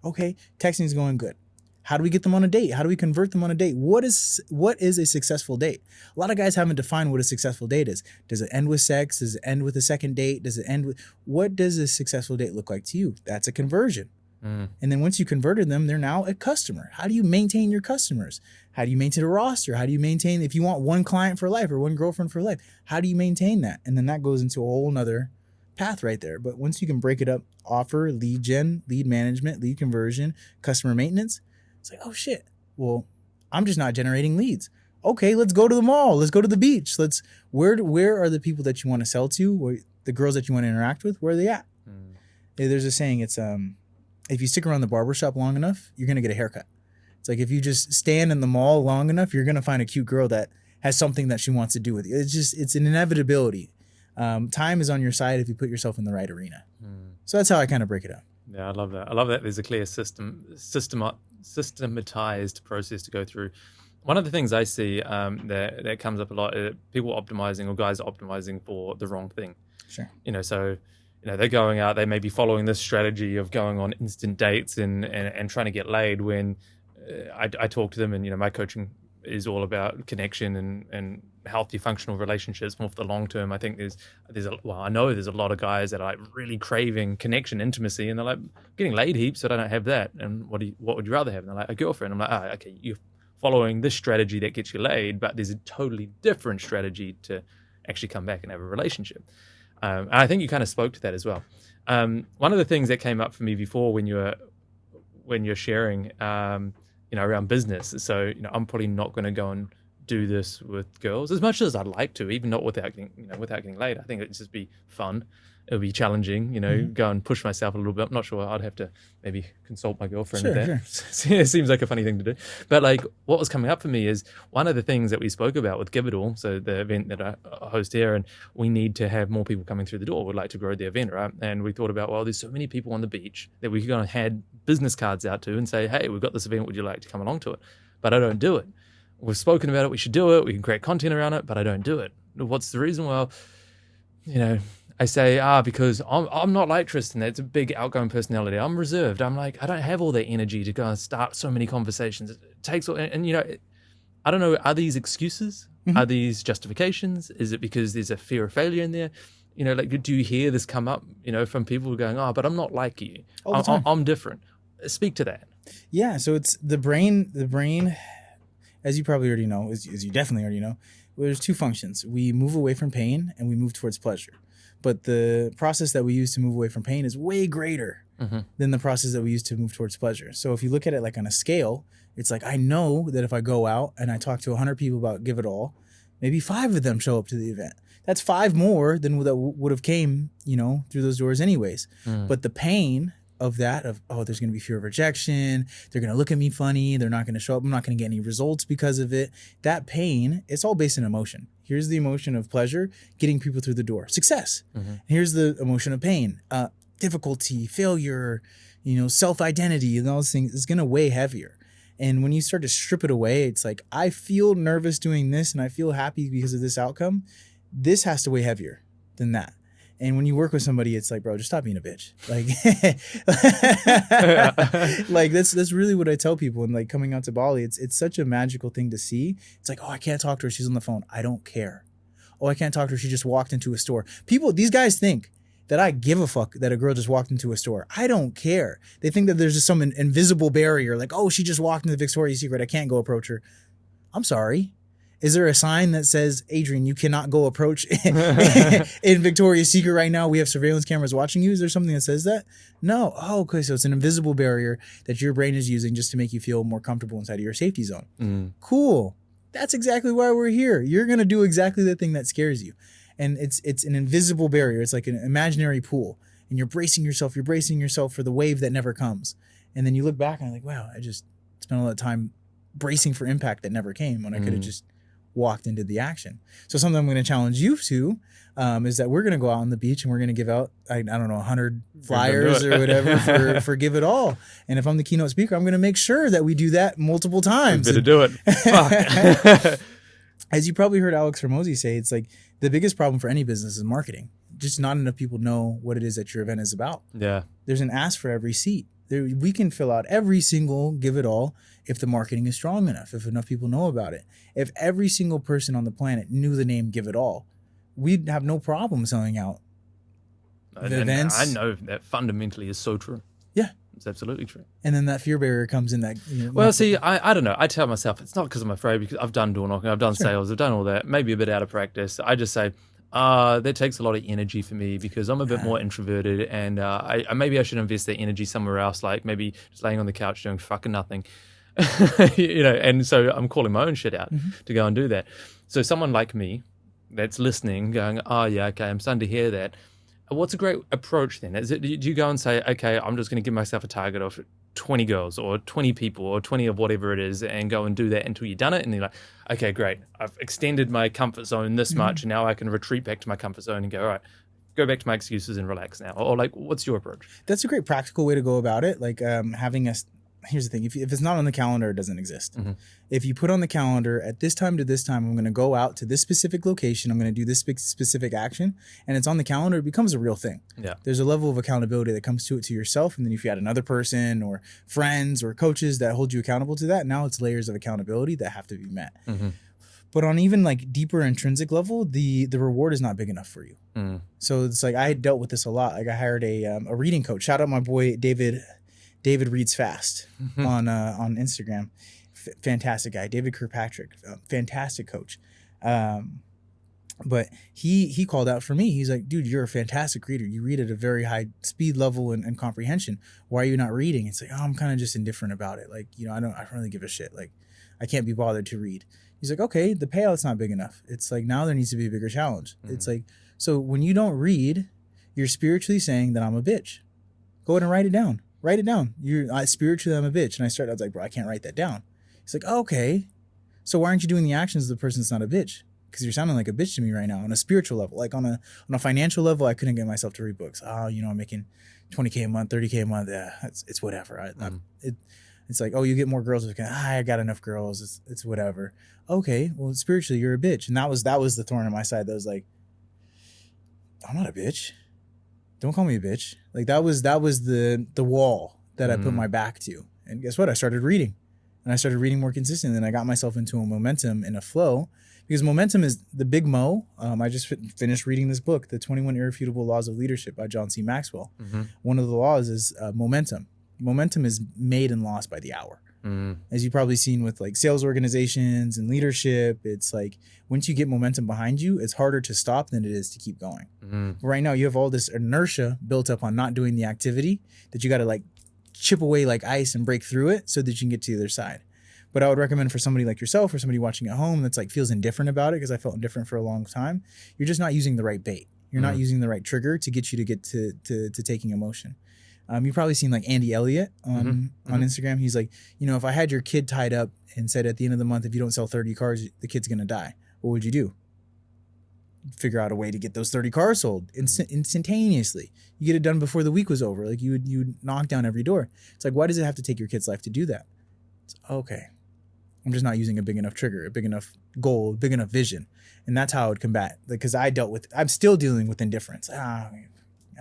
Okay, texting is going good. How do we get them on a date? How do we convert them on a date? What is a successful date? A lot of guys haven't defined what a successful date is. Does it end with sex? Does it end with a second date? Does it end with... What does a successful date look like to you? That's a conversion. And then once you converted them, they're now a customer. How do you maintain your customers? How do you maintain a roster? How do you maintain, if you want one client for life or one girlfriend for life, how do you maintain that? And then that goes into a whole nother path right there. But once you can break it up, offer, lead gen, lead management, lead conversion, customer maintenance, it's like, oh shit, well, I'm just not generating leads. Okay, let's go to the mall. Let's go to the beach. Where are the people that you want to sell to? Where, the girls that you want to interact with, where are they at? There's a saying, it's if you stick around the barbershop long enough, you're gonna get a haircut. It's like if you just stand in the mall long enough, you're gonna find a cute girl that has something that she wants to do with you. It's an inevitability. Time is on your side if you put yourself in the right arena. So that's how I kind of break it up. Yeah, I love that. I love that there's a clear systematized process to go through. One of the things I see that comes up a lot is people optimizing, or guys optimizing for the wrong thing. Sure. So they're going out, they may be following this strategy of going on instant dates and trying to get laid when I talk to them, and my coaching is all about connection and healthy functional relationships more for the long term. I think I know there's a lot of guys that are like really craving connection, intimacy, and they're like, getting laid heaps, but I don't have that. And what would you rather have? And they're like, a girlfriend. I'm like, okay, you're following this strategy that gets you laid, but there's a totally different strategy to actually come back and have a relationship. And I think you kind of spoke to that as well. One of the things that came up for me before when you're sharing, around business. So, I'm probably not going to go and do this with girls as much as I'd like to, even not without getting laid. I think it'd just be fun. It'll be challenging, go and push myself a little bit. I'm not sure. I'd have to maybe consult my girlfriend with that. Sure. It seems like a funny thing to do. But like what was coming up for me is one of the things that we spoke about with Give It All, so the event that I host here, and we need to have more people coming through the door. We'd like to grow the event, right? And we thought about, well, there's so many people on the beach that we could go and hand business cards out to and say, hey, we've got this event. Would you like to come along to it? But I don't do it. We've spoken about it. We should do it. We can create content around it, but I don't do it. What's the reason? Well, I say, because I'm not like Tristan. That's a big outgoing personality. I'm reserved. I'm like, I don't have all that energy to go and start so many conversations. It takes, I don't know, are these excuses? Are these justifications? Is it because there's a fear of failure in there? Do you hear this come up, from people going, but I'm not like you. I'm different. Speak to that. Yeah. So it's the brain, as you probably already know, as you definitely already know, there's two functions. We move away from pain and we move towards pleasure. But the process that we use to move away from pain is way greater than the process that we use to move towards pleasure. So if you look at it like on a scale, it's like I know that if I go out and I talk to 100 people about Give It All, maybe 5 of them show up to the event. That's 5 more than that would have came, through those doors anyways. But the pain of that, there's going to be fear of rejection. They're going to look at me funny. They're not going to show up. I'm not going to get any results because of it. That pain, it's all based in emotion. Here's the emotion of pleasure, getting people through the door, success. Here's the emotion of pain, difficulty, failure, self-identity, and all those things. It's going to weigh heavier. And when you start to strip it away, it's like, I feel nervous doing this and I feel happy because of this outcome. This has to weigh heavier than that. And when you work with somebody, it's like, bro, just stop being a bitch. Like that's really what I tell people. And like coming out to Bali, it's such a magical thing to see. It's like, I can't talk to her. She's on the phone. I don't care. I can't talk to her. She just walked into a store. These guys think that I give a fuck that a girl just walked into a store. I don't care. They think that there's just some invisible barrier. Like, she just walked into Victoria's Secret. I can't go approach her. I'm sorry. Is there a sign that says, Adrian, you cannot go approach in Victoria's Secret right now? We have surveillance cameras watching you. Is there something that says that? No. Okay. So it's an invisible barrier that your brain is using just to make you feel more comfortable inside of your safety zone. Cool. That's exactly why we're here. You're going to do exactly the thing that scares you. And it's an invisible barrier. It's like an imaginary pool. And you're bracing yourself for the wave that never comes. And then you look back and you're like, wow, I just spent a lot of time bracing for impact that never came when I could have just walked into the action. So something I'm going to challenge you to is that we're going to go out on the beach and we're going to give out, I don't know, 100 flyers or whatever for Give It All. And if I'm the keynote speaker, I'm going to make sure that we do that multiple times. Better do it. Fuck. As you probably heard Alex Hormozi say, it's like the biggest problem for any business is marketing. Just not enough people know what it is that your event is about. Yeah. There's an ask for every seat. We can fill out every single Give It All if the marketing is strong enough, if enough people know about it. If every single person on the planet knew the name Give It All, we'd have no problem selling out the events. I know that fundamentally is so true. Yeah. It's absolutely true. And then that fear barrier comes in that. Well, see, I don't know. I tell myself it's not because I'm afraid, because I've done door knocking, I've done sales, I've done all that, maybe a bit out of practice. I just say, that takes a lot of energy for me because I'm a bit more introverted, and maybe I should invest that energy somewhere else, like maybe just laying on the couch doing fucking nothing. And so I'm calling my own shit out to go and do that. So someone like me that's listening going, oh yeah, okay, I'm starting to hear that. What's a great approach then? Do you go and say, okay, I'm just going to give myself a target of 20 girls or 20 people or 20 of whatever it is, and go and do that until you've done it? And you're like, okay, great. I've extended my comfort zone this much, and now I can retreat back to my comfort zone and go, all right, go back to my excuses and relax now. Or like, what's your approach? That's a great practical way to go about it. Like here's the thing. If it's not on the calendar, it doesn't exist. If you put on the calendar at this time to this time, I'm going to go out to this specific location. I'm going to do this specific action, and it's on the calendar, it becomes a real thing. Yeah. There's a level of accountability that comes to it to yourself. And then if you had another person or friends or coaches that hold you accountable to that, now it's layers of accountability that have to be met. But on even like deeper intrinsic level, the reward is not big enough for you. So it's like, I had dealt with this a lot. Like I hired a reading coach. Shout out my boy, David Reads Fast on Instagram. Fantastic guy. David Kirkpatrick, fantastic coach. But he called out for me. He's like, dude, you're a fantastic reader. You read at a very high speed level and comprehension. Why are you not reading? It's like, oh, I'm kind of just indifferent about it. Like, I don't really give a shit. Like, I can't be bothered to read. He's like, okay, the payout's not big enough. It's like, now there needs to be a bigger challenge. It's like, so when you don't read, you're spiritually saying that I'm a bitch. Go ahead and write it down. Write it down. Spiritually, I'm a bitch. And I was like, bro, I can't write that down. He's like, oh, okay. So why aren't you doing the actions of the person that's not a bitch? Because you're sounding like a bitch to me right now on a spiritual level. Like on a financial level, I couldn't get myself to read books. Oh, I'm making $20K a month, $30K a month. Yeah, it's whatever. It's like, oh, you get more girls. I got enough girls. It's whatever. Okay, well, spiritually, you're a bitch. And that was the thorn in my side. That was like, I'm not a bitch. Don't call me a bitch. Like that was the wall that I put my back to. And guess what? I started reading. And I started reading more consistently. And I got myself into a momentum and a flow, because momentum is the big mo. I just finished reading this book, The 21 Irrefutable Laws of Leadership by John C. Maxwell. One of the laws is momentum. Momentum is made and lost by the hour. As you've probably seen with like sales organizations and leadership, it's like once you get momentum behind you, it's harder to stop than it is to keep going. Right now, you have all this inertia built up on not doing the activity that you got to like chip away like ice and break through it so that you can get to the other side. But I would recommend for somebody like yourself or somebody watching at home that's like feels indifferent about it, because I felt indifferent for a long time, you're just not using the right bait. You're not using the right trigger to get you to get to taking emotion. You've probably seen like Andy Elliott on Instagram. He's like, if I had your kid tied up and said at the end of the month, if you don't sell 30 cars, the kid's going to die, what would you do? Figure out a way to get those 30 cars sold instantaneously. You get it done before the week was over. Like you would knock down every door. It's like, why does it have to take your kid's life to do that? It's okay. I'm just not using a big enough trigger, a big enough goal, big enough vision. And that's how I would combat, because I'm still dealing with indifference. I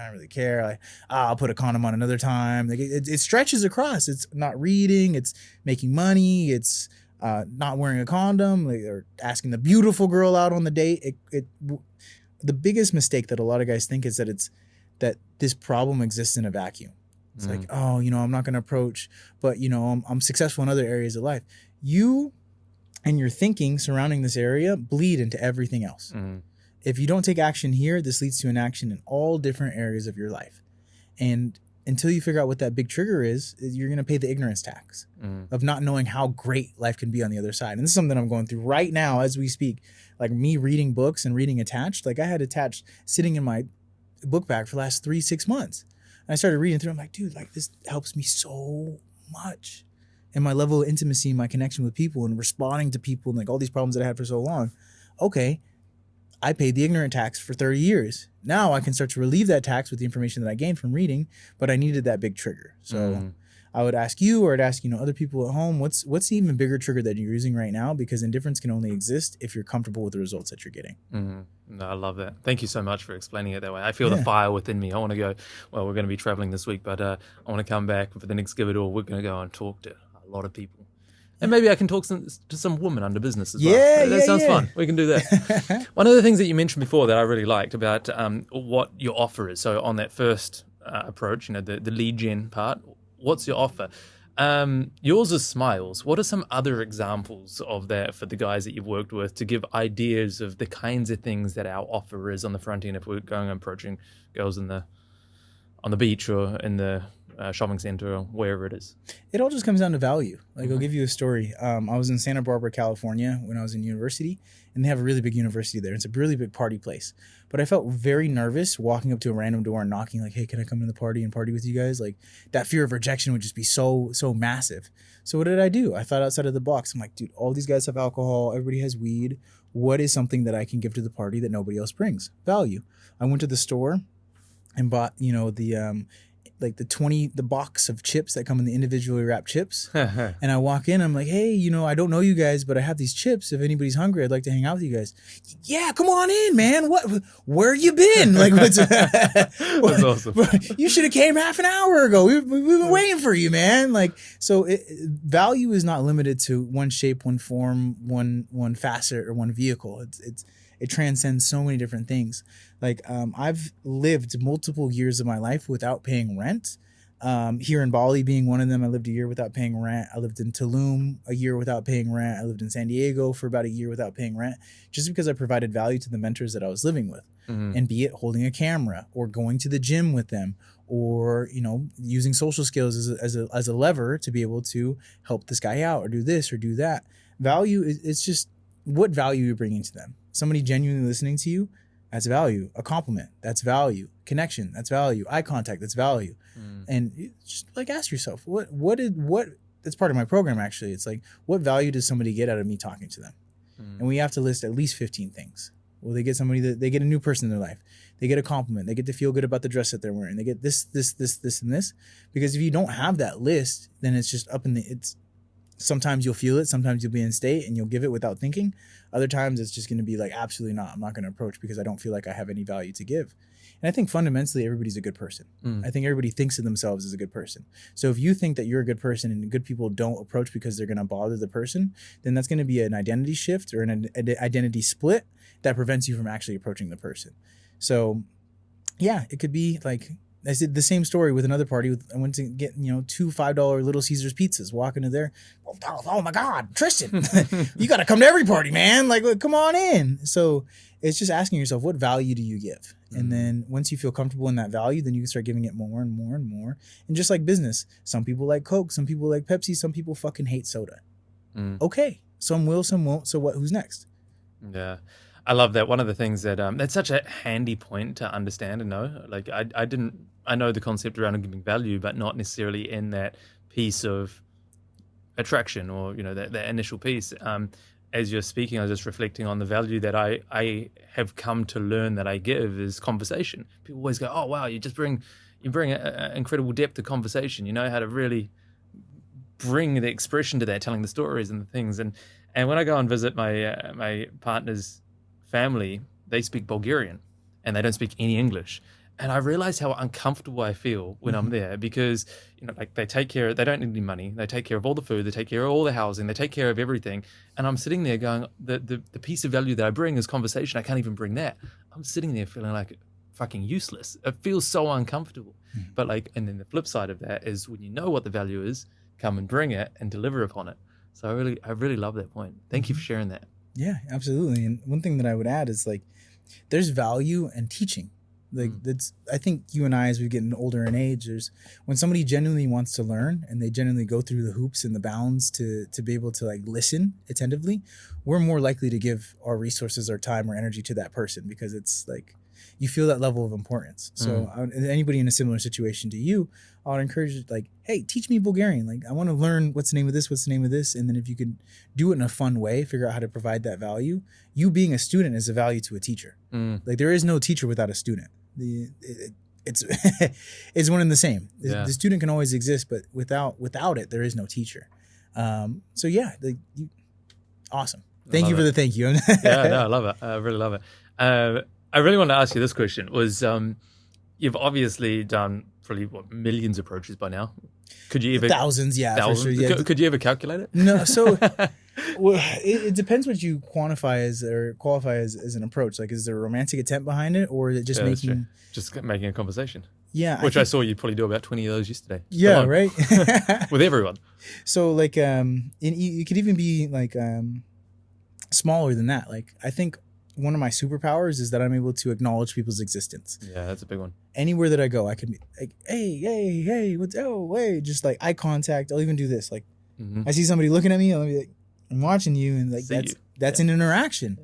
don't really care. Like, I'll put a condom on another time. Like it stretches across. It's not reading. It's making money. It's not wearing a condom. Like, or asking the beautiful girl out on the date. The biggest mistake that a lot of guys think is that this problem exists in a vacuum. It's like, oh, I'm not going to approach, but I'm successful in other areas of life. You and your thinking surrounding this area bleed into everything else. If you don't take action here, this leads to an action in all different areas of your life. And until you figure out what that big trigger is, you're going to pay the ignorance tax of not knowing how great life can be on the other side. And this is something I'm going through right now as we speak. Like me reading books and reading Attached. Like I had Attached sitting in my book bag for the last 3-6 months. And I started reading through. I'm like, dude, like this helps me so much. And my level of intimacy, my connection with people and responding to people and like all these problems that I had for so long. Okay. I paid the ignorant tax for 30 years. Now I can start to relieve that tax with the information that I gained from reading, but I needed that big trigger. So I would ask you, or I'd ask, other people at home, what's the even bigger trigger that you're using right now? Because indifference can only exist if you're comfortable with the results that you're getting. No, I love that. Thank you so much for explaining it that way. I feel the fire within me. I want to go, well, we're going to be traveling this week, but I want to come back for the next Give It All. We're going to go and talk to a lot of people. And maybe I can talk to some women under business as well. That sounds fun. We can do that. One of the things that you mentioned before that I really liked about what your offer is. So on that first approach, the lead gen part, what's your offer? Yours is smiles. What are some other examples of that for the guys that you've worked with to give ideas of the kinds of things that our offer is on the front end if we're going and approaching girls on the beach or in the shopping center or wherever it is? It all just comes down to value. Like, I'll give you a story. I was in Santa Barbara, California when I was in university, and they have a really big university there. It's a really big party place. But I felt very nervous walking up to a random door and knocking, like, hey, can I come to the party and party with you guys? Like, that fear of rejection would just be so massive. So what did I do? I thought outside of the box. I'm like, dude, all these guys have alcohol. Everybody has weed. What is something that I can give to the party that nobody else brings? Value. I went to the store and bought, the box of chips that come in the individually wrapped chips. And I walk in, I'm like, hey, I don't know you guys, but I have these chips. If anybody's hungry, I'd like to hang out with you guys. Yeah, come on in, man. Where you been? Like, That's awesome. You should have came half an hour ago. We've been waiting for you, man. Like, so value is not limited to one shape, one form, one facet, or one vehicle. It transcends so many different things. Like, I've lived multiple years of my life without paying rent. Here in Bali being one of them, I lived a year without paying rent. I lived in Tulum a year without paying rent. I lived in San Diego for about a year without paying rent, just because I provided value to the mentors that I was living with. And be it holding a camera or going to the gym with them, or, using social skills as a lever to be able to help this guy out or do this or do that. Value it's just what value you're bringing to them. Somebody genuinely listening to you, that's value. A compliment, that's value. Connection, that's value. Eye contact, that's value. And just like ask yourself, what that's part of my program actually. It's like, what value does somebody get out of me talking to them? And we have to list at least 15 things. Well, they get somebody that they get a new person in their life. They get a compliment. They get to feel good about the dress that they're wearing. They get this, and this. Because if you don't have that list, then it's just sometimes you'll feel it. Sometimes you'll be in state and you'll give it without thinking. Other times it's just going to be like, absolutely not. I'm not going to approach because I don't feel like I have any value to give. And I think fundamentally, everybody's a good person. I think everybody thinks of themselves as a good person. So if you think that you're a good person and good people don't approach because they're going to bother the person, then that's going to be an identity shift or an identity split that prevents you from actually approaching the person. So yeah, it could be like, I did the same story with another party. I went to get, 2 $5 Little Caesars pizzas. Walk into there. Oh my God, Tristan, you got to come to every party, man. Like, come on in. So it's just asking yourself, what value do you give? And then once you feel comfortable in that value, then you can start giving it more and more and more. And just like business, some people like Coke, some people like Pepsi, some people fucking hate soda. Okay, some will, some won't. So what? Who's next? Yeah. I love that. One of the things that that's such a handy point to understand and know. Like I know the concept around giving value, but not necessarily in that piece of attraction or that initial piece. As you're speaking, I was just reflecting on the value that I have come to learn that I give is conversation. People always go, "Oh wow, you bring an incredible depth to conversation. You know how to really bring the expression to that, telling the stories and the things." And when I go and visit my partner's family, they speak Bulgarian and they don't speak any English. And I realize how uncomfortable I feel when I'm there because, like they don't need any money. They take care of all the food. They take care of all the housing. They take care of everything. And I'm sitting there going, the piece of value that I bring is conversation. I can't even bring that. I'm sitting there feeling like fucking useless. It feels so uncomfortable. But and then the flip side of that is when you know what the value is, come and bring it and deliver upon it. So I really love that point. Thank you for sharing that. Yeah, absolutely. And one thing that I would add is like, there's value in teaching. Like I think you and I, as we get older in age, when somebody genuinely wants to learn and they genuinely go through the hoops and the bounds to be able to like listen attentively, we're more likely to give our resources, our time, or energy to that person because it's like you feel that level of importance. So anybody in a similar situation to you, I would encourage you, like, hey, teach me Bulgarian. Like, I want to learn what's the name of this, and then if you could do it in a fun way, figure out how to provide that value. You being a student is a value to a teacher. Like, there is no teacher without a student. It's it's one and the same. Yeah. The student can always exist, but without it, there is no teacher. So yeah, awesome. Thank you for the thank you. Yeah, no, I love it. I really love it. I really want to ask you this question. You've obviously done probably millions of approaches by now. Could you ever thousands? Yeah, thousands? For sure. Yeah. Could you ever calculate it? No. So well, it depends what you qualify as an approach. Like, is there a romantic intent behind it, or is it just making a conversation? Yeah, which I saw you probably do about 20 of those yesterday. Yeah, right. With everyone. So like, it could even be like smaller than that. Like, I think one of my superpowers is that I'm able to acknowledge people's existence. Yeah, that's a big one. Anywhere that I go, I can be like, hey, just like eye contact. I'll even do this. Like, I see somebody looking at me, I'll be like, I'm watching you, and like that's an interaction.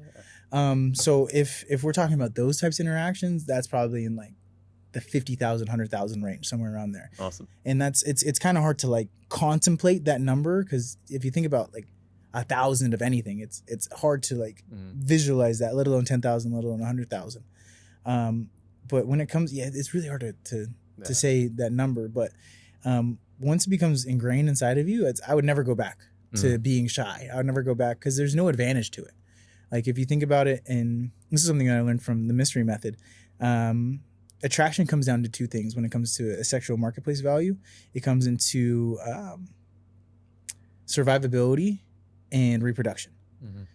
Yeah. So if we're talking about those types of interactions, that's probably in like the 50,000, 100,000 range, somewhere around there. Awesome. And it's kind of hard to like contemplate that number, because if you think about like 1,000 of anything, it's hard to like visualize that, let alone 10,000, let alone 100,000. But when it comes, it's really hard to say that number. But once it becomes ingrained inside of you, I would never go back to being shy. I would never go back, because there's no advantage to it. Like if you think about it, and this is something that I learned from the mystery method, attraction comes down to two things when it comes to a sexual marketplace value. It comes into survivability and reproduction.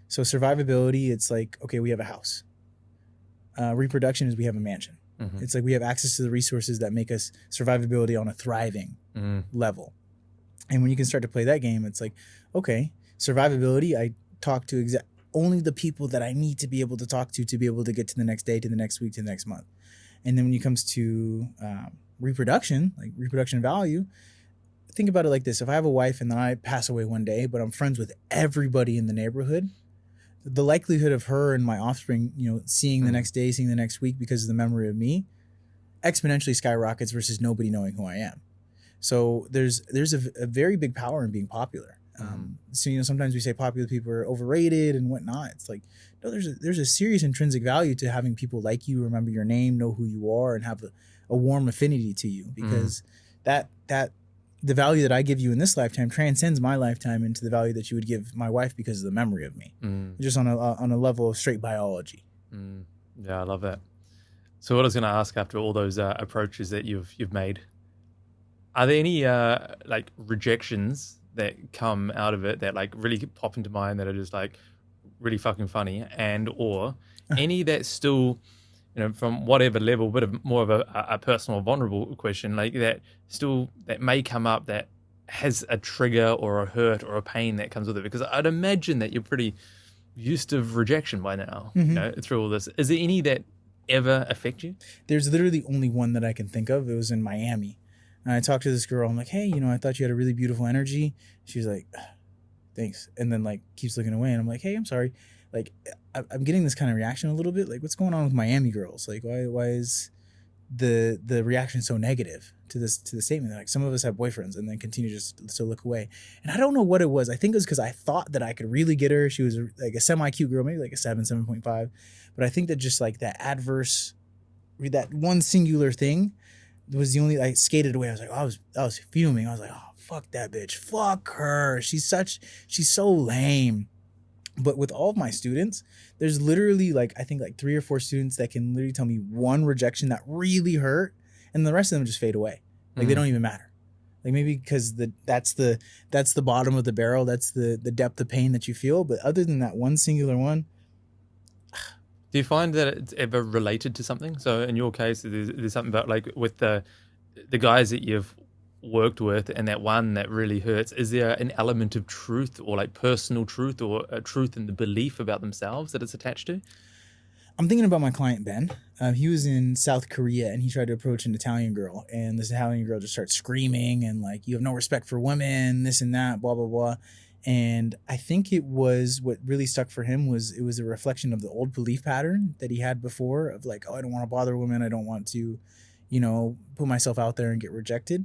So survivability, it's like, okay, we have a house. Reproduction is we have a mansion. It's like we have access to the resources that make us survivability on a thriving level. And when you can start to play that game, it's like, okay, survivability, I talk to only the people that I need to be able to be able to get to the next day, to the next week, to the next month. And then when it comes to reproduction, like reproduction value, think about it like this. If I have a wife and then I pass away one day, but I'm friends with everybody in the neighborhood, the likelihood of her and my offspring, seeing the next day, seeing the next week because of the memory of me, exponentially skyrockets versus nobody knowing who I am. So there's a very big power in being popular. So sometimes we say popular people are overrated and whatnot. It's like, no, there's a serious intrinsic value to having people like you, remember your name, know who you are, and have a warm affinity to you, because that the value that I give you in this lifetime transcends my lifetime into the value that you would give my wife because of the memory of me, just on a level of straight biology. Yeah, I love that. So what I was going to ask, after all those approaches that you've made, are there any like rejections that come out of it that like really pop into mind that are just like really fucking funny, and or any that still, from whatever level, but more of a personal, vulnerable question, like that may come up that has a trigger or a hurt or a pain that comes with it? Because I'd imagine that you're pretty used to rejection by now, through all this. Is there any that ever affect you? There's literally only one that I can think of. It was in Miami. And I talked to this girl. I'm like, hey, I thought you had a really beautiful energy. She's like, thanks. And then like keeps looking away. And I'm like, hey, I'm sorry. Like, I'm getting this kind of reaction a little bit. Like, what's going on with Miami girls? Like, why is the reaction so negative to the statement? Like, some of us have boyfriends, and then continue just to look away. And I don't know what it was. I think it was because I thought that I could really get her. She was like a semi-cute girl, maybe like a 7.5. But I think that just like that one singular thing was the only, I skated away. I was like, I was fuming. I was like, oh, fuck that bitch. Fuck her. She's so lame. But with all of my students, there's literally like, I think like 3 or 4 students that can literally tell me one rejection that really hurt, and the rest of them just fade away. Like they don't even matter. Like maybe because that's the bottom of the barrel. That's the depth of pain that you feel. But other than that one singular one. Do you find that it's ever related to something? So in your case, there's something about like with the guys that you've worked with, and that one that really hurts, is there an element of truth, or like personal truth, or a truth in the belief about themselves that it's attached to? I'm thinking about my client, Ben. He was in South Korea, and he tried to approach an Italian girl, and this Italian girl just starts screaming and like, you have no respect for women, this and that, blah, blah, blah. And I think it was, what really stuck for him was, it was a reflection of the old belief pattern that he had before of like, oh, I don't want to bother women. I don't want to, put myself out there and get rejected.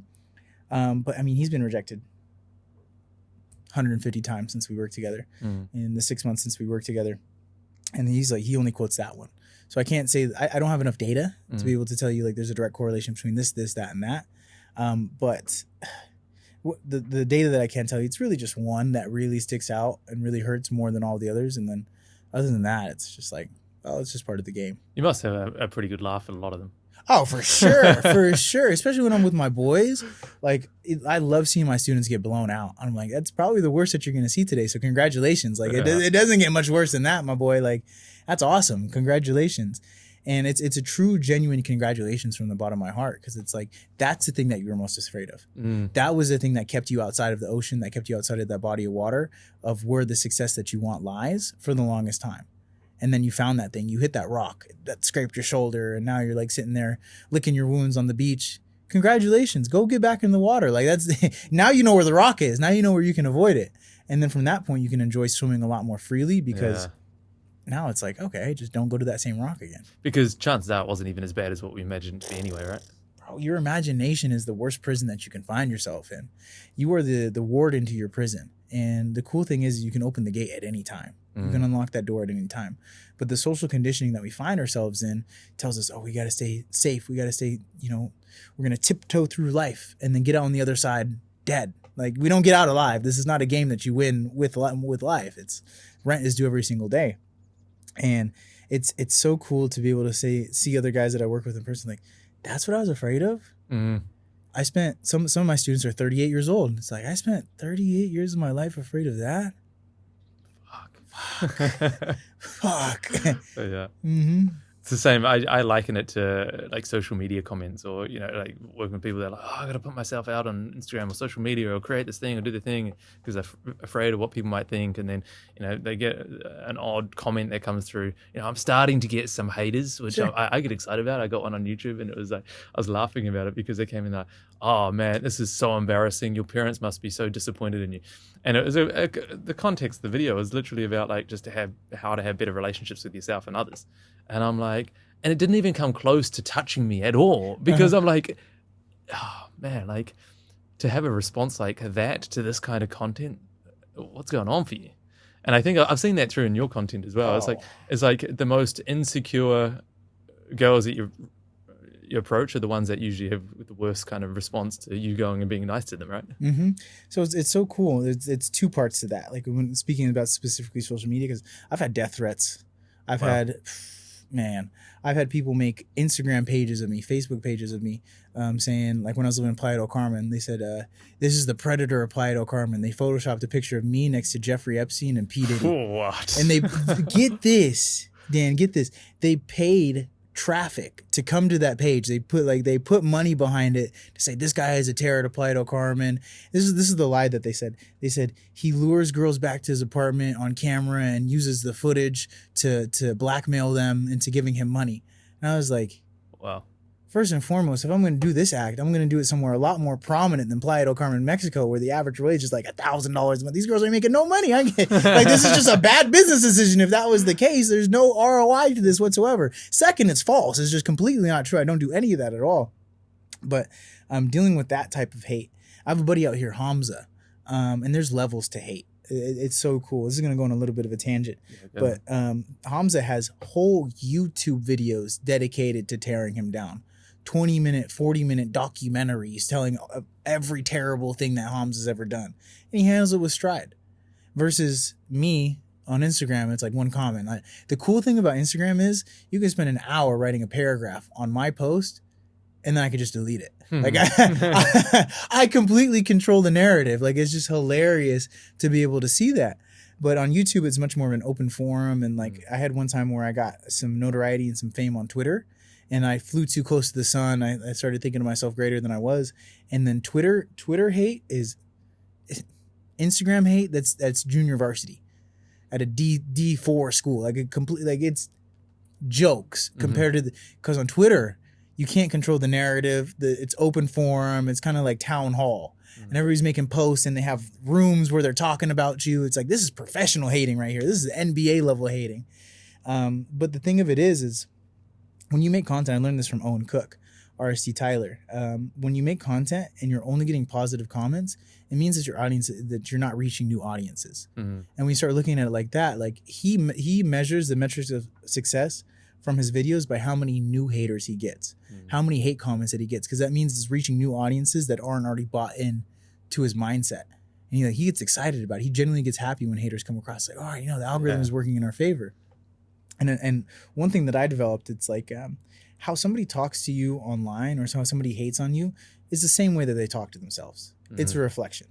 But I mean, he's been rejected 150 times since we worked together, in the 6 months since we worked together. And he's like, he only quotes that one. So I can't say, I don't have enough data to be able to tell you like there's a direct correlation between this, that, and that. But the data that I can tell you, it's really just one that really sticks out and really hurts more than all the others. And then other than that, it's just like, oh, it's just part of the game. You must have a pretty good laugh at a lot of them. Oh, for sure. For sure. Especially when I'm with my boys. Like, I love seeing my students get blown out. I'm like, that's probably the worst that you're going to see today. So congratulations. Like, it doesn't get much worse than that, my boy. Like, that's awesome. Congratulations. And it's a true, genuine congratulations from the bottom of my heart. Because it's like, that's the thing that you were most afraid of. That was the thing that kept you outside of the ocean, that kept you outside of that body of water, of where the success that you want lies for the longest time. and then you found that thing, you hit that rock that scraped your shoulder, and now you're like sitting there licking your wounds on the beach. Congratulations, go get back in the water. Like that's now you know where the rock is. Now you know where you can avoid it. And then from that point, you can enjoy swimming a lot more freely because now it's like, okay, just don't go to that same rock again. Because chances are it wasn't even as bad as what we imagined it to be anyway, right? Bro, your imagination is the worst prison that you can find yourself in. You are the warden to your prison. And the cool thing is you can open the gate at any time. You can unlock that door at any time. But the social conditioning that we find ourselves in tells us, oh, we got to stay safe. We got to stay, we're going to tiptoe through life and then get out on the other side dead. Like, we don't get out alive. This is not a game that you win with life. It's rent is due every single day. And it's so cool to be able to see other guys that I work with in person, like, that's what I was afraid of. I spent, some of my students are 38 years old. It's like, I spent 38 years of my life afraid of that. Fuck. Yeah. Mm-hmm. It's the same. I liken it to like social media comments, or like working with people that are like, oh, I got to put myself out on Instagram or social media or create this thing or do the thing because they're afraid of what people might think, and then they get an odd comment that comes through. I'm starting to get some haters, which I get excited about. I got one on YouTube, and it was like I was laughing about it because they came in like, oh man, this is so embarrassing. Your parents must be so disappointed in you. And it was the context of the video was literally about like just how to have better relationships with yourself and others. And I'm like, and it didn't even come close to touching me at all because I'm like, oh man, like to have a response like that to this kind of content, what's going on for you? And I think I've seen that through in your content as well. Oh. It's like the most insecure girls that you approach are the ones that usually have the worst kind of response to you going and being nice to them, right? Mm-hmm. So it's so cool. It's two parts to that. Like when speaking about specifically social media, because I've had death threats. I've had people make Instagram pages of me, Facebook pages of me, saying, like when I was living in Playa del Carmen, they said, this is the predator of Playa del Carmen. They photoshopped a picture of me next to Jeffrey Epstein and P. Diddy. What? And they, get this, they paid traffic to come to that page. They put money behind it to say this guy is a terror to Playa del Carmen. This is the lie that they said. They said he lures girls back to his apartment on camera and uses the footage to blackmail them into giving him money. And I was like, wow. First and foremost, if I'm going to do this act, I'm going to do it somewhere a lot more prominent than Playa del Carmen, Mexico, where the average wage is like $1,000 a month. These girls are making no money. Like, this is just a bad business decision. If that was the case, there's no ROI to this whatsoever. Second, it's false. It's just completely not true. I don't do any of that at all. But I'm dealing with that type of hate. I have a buddy out here, Hamza, and there's levels to hate. It's so cool. This is going to go on a little bit of a tangent. But Hamza has whole YouTube videos dedicated to tearing him down. 20-minute, 40-minute documentaries telling every terrible thing that Hamza's ever done. And he handles it with stride. Versus me on Instagram, it's like one comment. The cool thing about Instagram is you can spend an hour writing a paragraph on my post, and then I could just delete it. Like I completely control the narrative. Like it's just hilarious to be able to see that. But on YouTube, it's much more of an open forum. And like I had one time where I got some notoriety and some fame on Twitter. And I flew too close to the sun. I started thinking of myself greater than I was. And then Twitter hate is Instagram hate. That's junior varsity at a D4 school. Like a complete, like it's jokes compared to because on Twitter you can't control the narrative. It's open forum. It's kind of like town hall, and everybody's making posts and they have rooms where they're talking about you. It's like this is professional hating right here. This is NBA level hating. But the thing of it is when you make content, I learned this from Owen Cook, RST Tyler. When you make content and you're only getting positive comments, it means that your audience, that you're not reaching new audiences. And we start looking at it like that. Like he measures the metrics of success from his videos by how many new haters he gets, how many hate comments that he gets, because that means it's reaching new audiences that aren't already bought in to his mindset. And he gets excited about it. He genuinely gets happy when haters come across like, oh, the algorithm is working in our favor. And one thing that I developed, it's like how somebody talks to you online or how somebody hates on you is the same way that they talk to themselves. It's a reflection.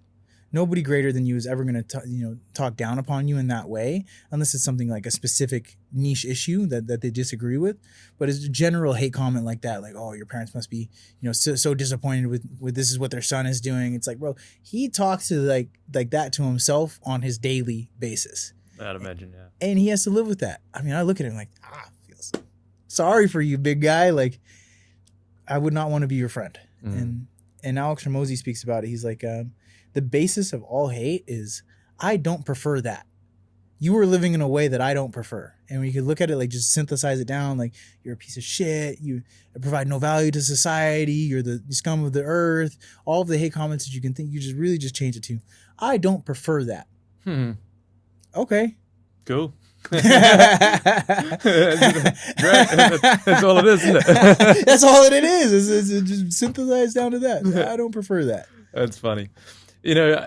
Nobody greater than you is ever going to talk down upon you in that way, unless it's something like a specific niche issue that they disagree with. But it's a general hate comment like that, like, oh, your parents must be so disappointed with this is what their son is doing. It's like, bro, he talks to like that to himself on his daily basis. I'd imagine, yeah. And he has to live with that. I mean, I look at him like, I feel sorry for you, big guy. Like, I would not want to be your friend. And Alex Ramosi speaks about it. He's like, the basis of all hate is I don't prefer that. You were living in a way that I don't prefer. And we could look at it, like, just synthesize it down. Like, you're a piece of shit. You provide no value to society. You're the scum of the earth. All of the hate comments that you can think, you just really just change it to, I don't prefer that. Okay. Cool. Great. That's all it is, isn't it? That's all that it is. It's just synthesized down to that. I don't prefer that. That's funny. You know,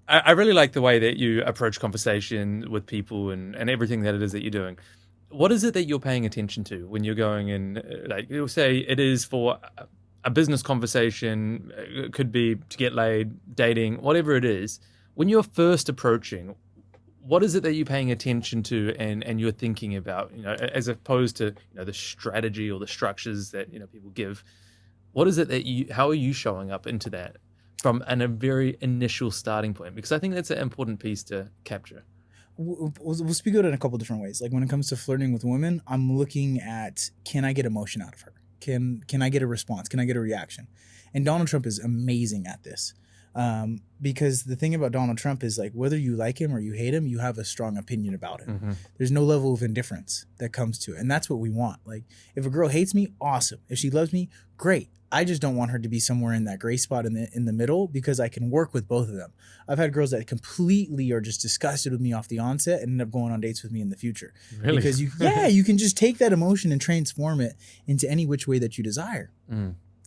I really like the way that you approach conversation with people and everything that it is that you're doing. What is it that you're paying attention to when you're going in? Like, you'll say it is for a business conversation. It could be to get laid, dating, whatever it is. When you're first approaching, what is it that you're paying attention to and you're thinking about, you know, as opposed to, you know, the strategy or the structures that, you know, people give? What is it that how are you showing up into that from a very initial starting point? Because I think that's an important piece to capture. We'll speak of it in a couple different ways. Like, when it comes to flirting with women, I'm looking at, can I get emotion out of her? Can I get a response? Can I get a reaction? And Donald Trump is amazing at this. Because the thing about Donald Trump is, like, whether you like him or you hate him, you have a strong opinion about him. There's no level of indifference that comes to it. And that's what we want. Like, if a girl hates me, awesome. If she loves me, great. I just don't want her to be somewhere in that gray spot in the middle, because I can work with both of them. I've had girls that completely are just disgusted with me off the onset and end up going on dates with me in the future. Really? Because you can just take that emotion and transform it into any which way that you desire.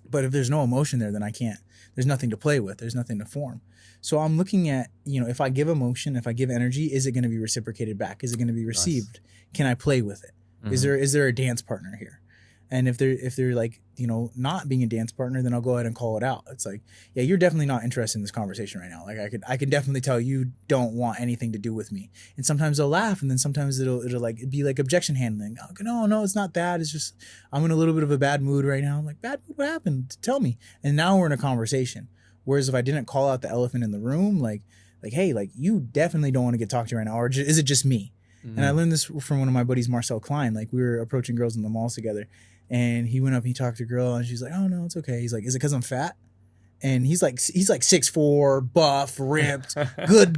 But if there's no emotion there, then I can't. There's nothing to play with. There's nothing to form. So I'm looking at, you know, if I give emotion, if I give energy, is it going to be reciprocated back? Is it going to be received? Nice. Can I play with it? Is there a dance partner here? And if they're like, you know, not being a dance partner, then I'll go ahead and call it out. It's like, yeah, you're definitely not interested in this conversation right now. Like, I can definitely tell you don't want anything to do with me. And sometimes they'll laugh, and then sometimes it'll like be like objection handling. Oh, no, it's not that. It's just I'm in a little bit of a bad mood right now. I'm like, bad mood? What happened? Tell me. And now we're in a conversation. Whereas if I didn't call out the elephant in the room, like, hey, like, you definitely don't want to get talked to right now, or is it just me? And I learned this from one of my buddies, Marcel Klein. Like, we were approaching girls in the malls together. And he went up, he talked to a girl, and she's like, oh, no, it's okay. He's like, is it because I'm fat? And he's like 6'4", buff, ripped,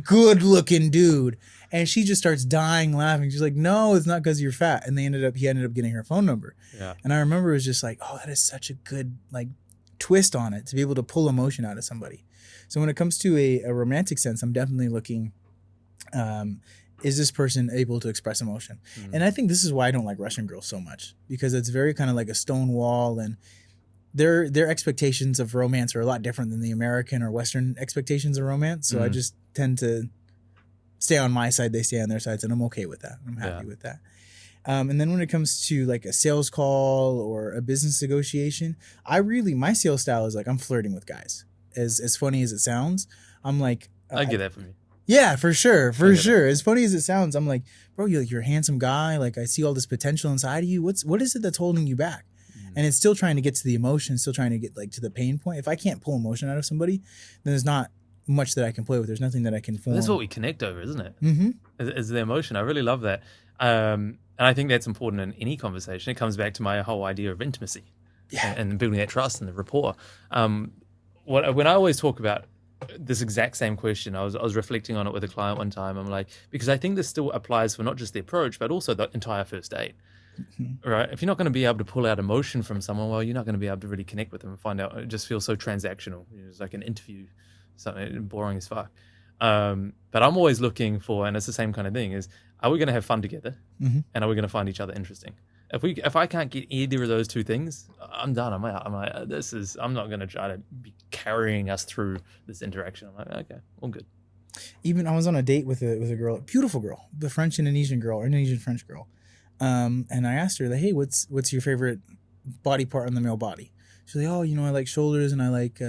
good looking dude. And she just starts dying laughing. She's like, no, it's not because you're fat. And he ended up getting her phone number. Yeah. And I remember it was just like, oh, that is such a good, like, twist on it to be able to pull emotion out of somebody. So when it comes to a romantic sense, I'm definitely looking, is this person able to express emotion? And I think this is why I don't like Russian girls so much, because it's very kind of like a stone wall, and their expectations of romance are a lot different than the American or Western expectations of romance. So I just tend to stay on my side, they stay on their sides, and I'm okay with that. I'm happy with that. And then when it comes to like a sales call or a business negotiation, my sales style is like, I'm flirting with guys. As funny as it sounds, I'm like, I get that from you. Yeah, for sure. As funny as it sounds, I'm like, bro, you're a handsome guy. Like, I see all this potential inside of you. What is it that's holding you back? And it's still trying to get to the emotion, still trying to get like to the pain point. If I can't pull emotion out of somebody, then there's not much that I can play with. There's nothing that I can form. That's what we connect over, isn't it? Is the emotion. I really love that. And I think that's important in any conversation. It comes back to my whole idea of intimacy and building that trust and the rapport. When I always talk about this exact same question, I was reflecting on it with a client one time. I'm like, because I think this still applies for not just the approach, but also the entire first date, right? If you're not going to be able to pull out emotion from someone, well, you're not going to be able to really connect with them and find out. It just feels so transactional. It's like an interview, something boring as fuck. But I'm always looking for, and it's the same kind of thing, is are we going to have fun together? And are we going to find each other interesting? If I can't get either of those two things, I'm done. I'm out. I'm like, I'm not going to try to be carrying us through this interaction. I'm like, okay, all good. Even I was on a date with a girl, a beautiful girl, the French-Indonesian girl, or Indonesian-French girl. And I asked her, like, hey, what's your favorite body part on the male body? She's like, oh, I like shoulders, and I like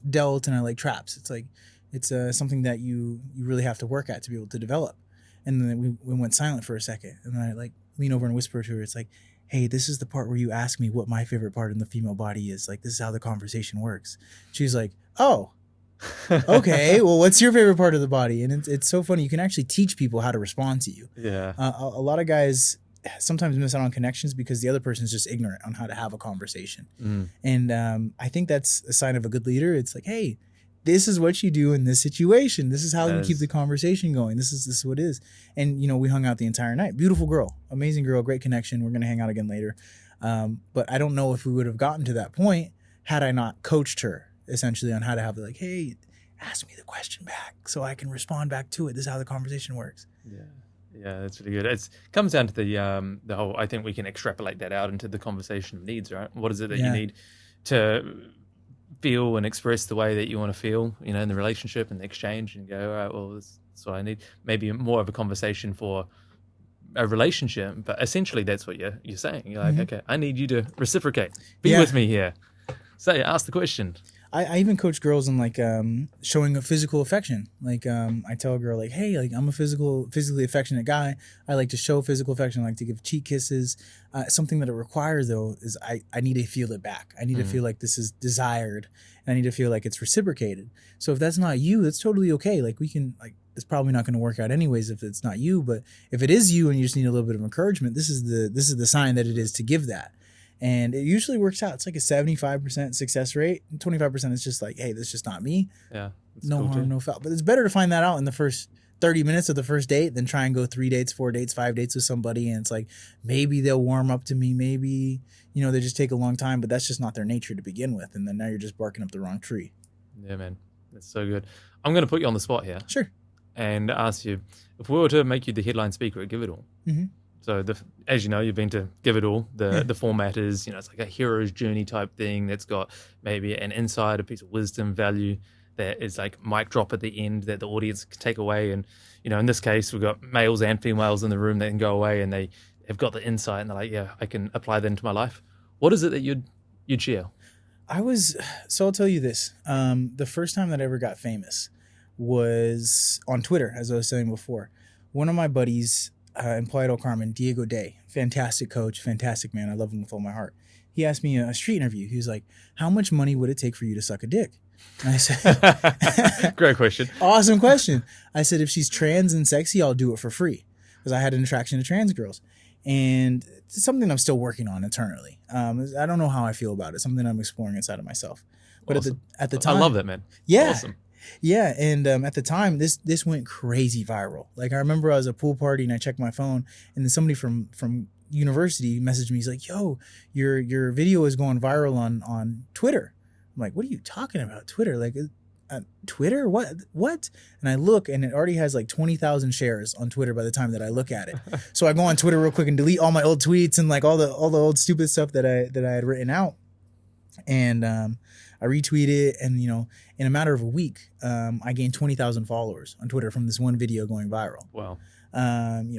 delt, and I like traps. It's like, it's something that you really have to work at to be able to develop. And then we went silent for a second, and then I like lean over and whisper to her. It's like, hey, this is the part where you ask me what my favorite part in the female body is. Like, this is how the conversation works. She's like, oh. Okay, well, what's your favorite part of the body? And it's so funny. You can actually teach people how to respond to you. Yeah. A lot of guys sometimes miss out on connections because the other person is just ignorant on how to have a conversation. And I think that's a sign of a good leader. It's like, hey, this is what you do in this situation. This is how you keep the conversation going. This is what it is. And, we hung out the entire night. Beautiful girl, amazing girl, great connection. We're going to hang out again later. But I don't know if we would have gotten to that point had I not coached her essentially on how to have like, hey, ask me the question back so I can respond back to it. This is how the conversation works. Yeah, that's really good. It comes down to the whole, I think we can extrapolate that out into the conversation of needs, right? What is it that you need to feel and express the way that you want to feel, in the relationship and the exchange, and go, all right, well, that's what I need. Maybe more of a conversation for a relationship, but essentially that's what you're saying. You're like, okay, I need you to reciprocate. Be with me here. Say, ask the question. I even coach girls in like showing a physical affection. Like I tell a girl like, hey, like I'm a physically affectionate guy. I like to show physical affection. I like to give cheek kisses. Something that it requires though is I need to feel it back. I need to feel like this is desired, and I need to feel like it's reciprocated. So if that's not you, that's totally okay. Like we can it's probably not going to work out anyways if it's not you. But if it is you and you just need a little bit of encouragement, this is the sign that it is to give that. And it usually works out. It's like a 75% success rate. 25% is just like, hey, this is just not me. Yeah. No cool harm, no foul. But it's better to find that out in the first 30 minutes of the first date than try and go 3 dates, 4 dates, 5 dates with somebody. And it's like, maybe they'll warm up to me. Maybe, they just take a long time, but that's just not their nature to begin with. And then now you're just barking up the wrong tree. Yeah, man. That's so good. I'm going to put you on the spot here. Sure. And ask you, if we were to make you the headline speaker at Give It All, so as you know, you've been to Give It All. The format is, it's like a hero's journey type thing that's got maybe an insight, a piece of wisdom, value that is like mic drop at the end that the audience can take away. And, in this case, we've got males and females in the room that can go away and they have got the insight and they're like, yeah, I can apply that into my life. What is it that you'd share? So I'll tell you this. The first time that I ever got famous was on Twitter, as I was saying before. One of my buddies, in Playa del Carmen, Diego Day, fantastic coach, fantastic man. I love him with all my heart. He asked me a street interview. He was like, how much money would it take for you to suck a dick? And I said, great question. Awesome question. I said, if she's trans and sexy, I'll do it for free. Because I had an attraction to trans girls. And it's something I'm still working on internally. I don't know how I feel about it. Something I'm exploring inside of myself. But awesome. at the time, I love that, man. Yeah. Awesome. Yeah, and at the time, this went crazy viral. Like I remember I was at a pool party and I checked my phone, and then somebody from university messaged me. He's like, "Yo, your video is going viral on Twitter." I'm like, "What are you talking about? Twitter? Like, Twitter? What? And I look, and it already has like 20,000 shares on Twitter by the time that I look at it. So I go on Twitter real quick and delete all my old tweets and like all the old stupid stuff that I had written out, and I retweet it, and in a matter of a week, I gained 20,000 followers on Twitter from this one video going viral. Wow.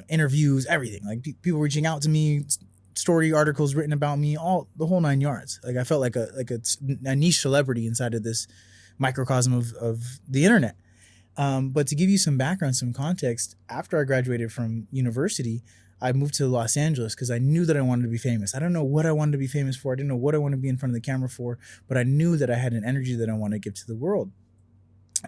Interviews, everything, like people reaching out to me, story articles written about me, all the whole 9 yards. Like I felt like a niche celebrity inside of this microcosm of the internet. But to give you some background, some context, after I graduated from university, I moved to Los Angeles because I knew that I wanted to be famous. I don't know what I wanted to be famous for. I didn't know what I wanted to be in front of the camera for, but I knew that I had an energy that I wanted to give to the world.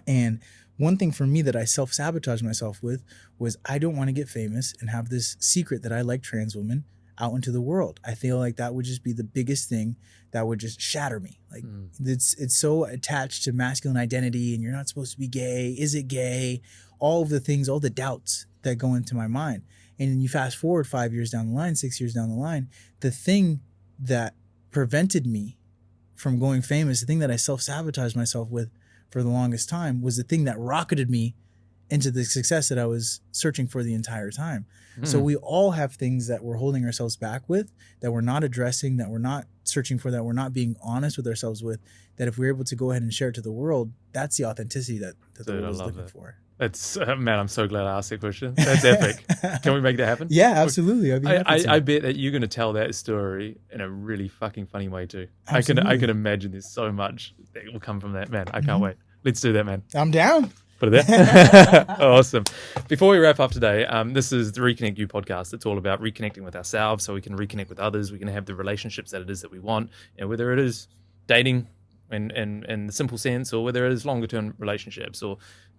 And one thing for me that I self-sabotaged myself with was I don't want to get famous and have this secret that I like trans women out into the world. I feel like that would just be the biggest thing that would just shatter me. Like it's so attached to masculine identity, and you're not supposed to be gay. Is it gay? All of the things, all the doubts that go into my mind. And then you fast forward 5 years down the line, 6 years down the line, the thing that prevented me from going famous, the thing that I self-sabotaged myself with for the longest time, was the thing that rocketed me into the success that I was searching for the entire time. So we all have things that we're holding ourselves back with, that we're not addressing, that we're not searching for, that we're not being honest with ourselves with, that if we're able to go ahead and share it to the world, that's the authenticity that the world is looking for. It's man, I'm so glad I asked that question. That's epic. Can we make that happen? Yeah, absolutely. I bet that you're going to tell that story in a really fucking funny way too. Absolutely. I can imagine there's so much that will come from that, man. I can't wait. Let's do that, man. I'm down. Put it there. Awesome. Before we wrap up today, this is the Reconnect You podcast. It's all about reconnecting with ourselves so we can reconnect with others. We can have the relationships that it is that we want, whether it is dating, in the simple sense, or whether it is longer term relationships, or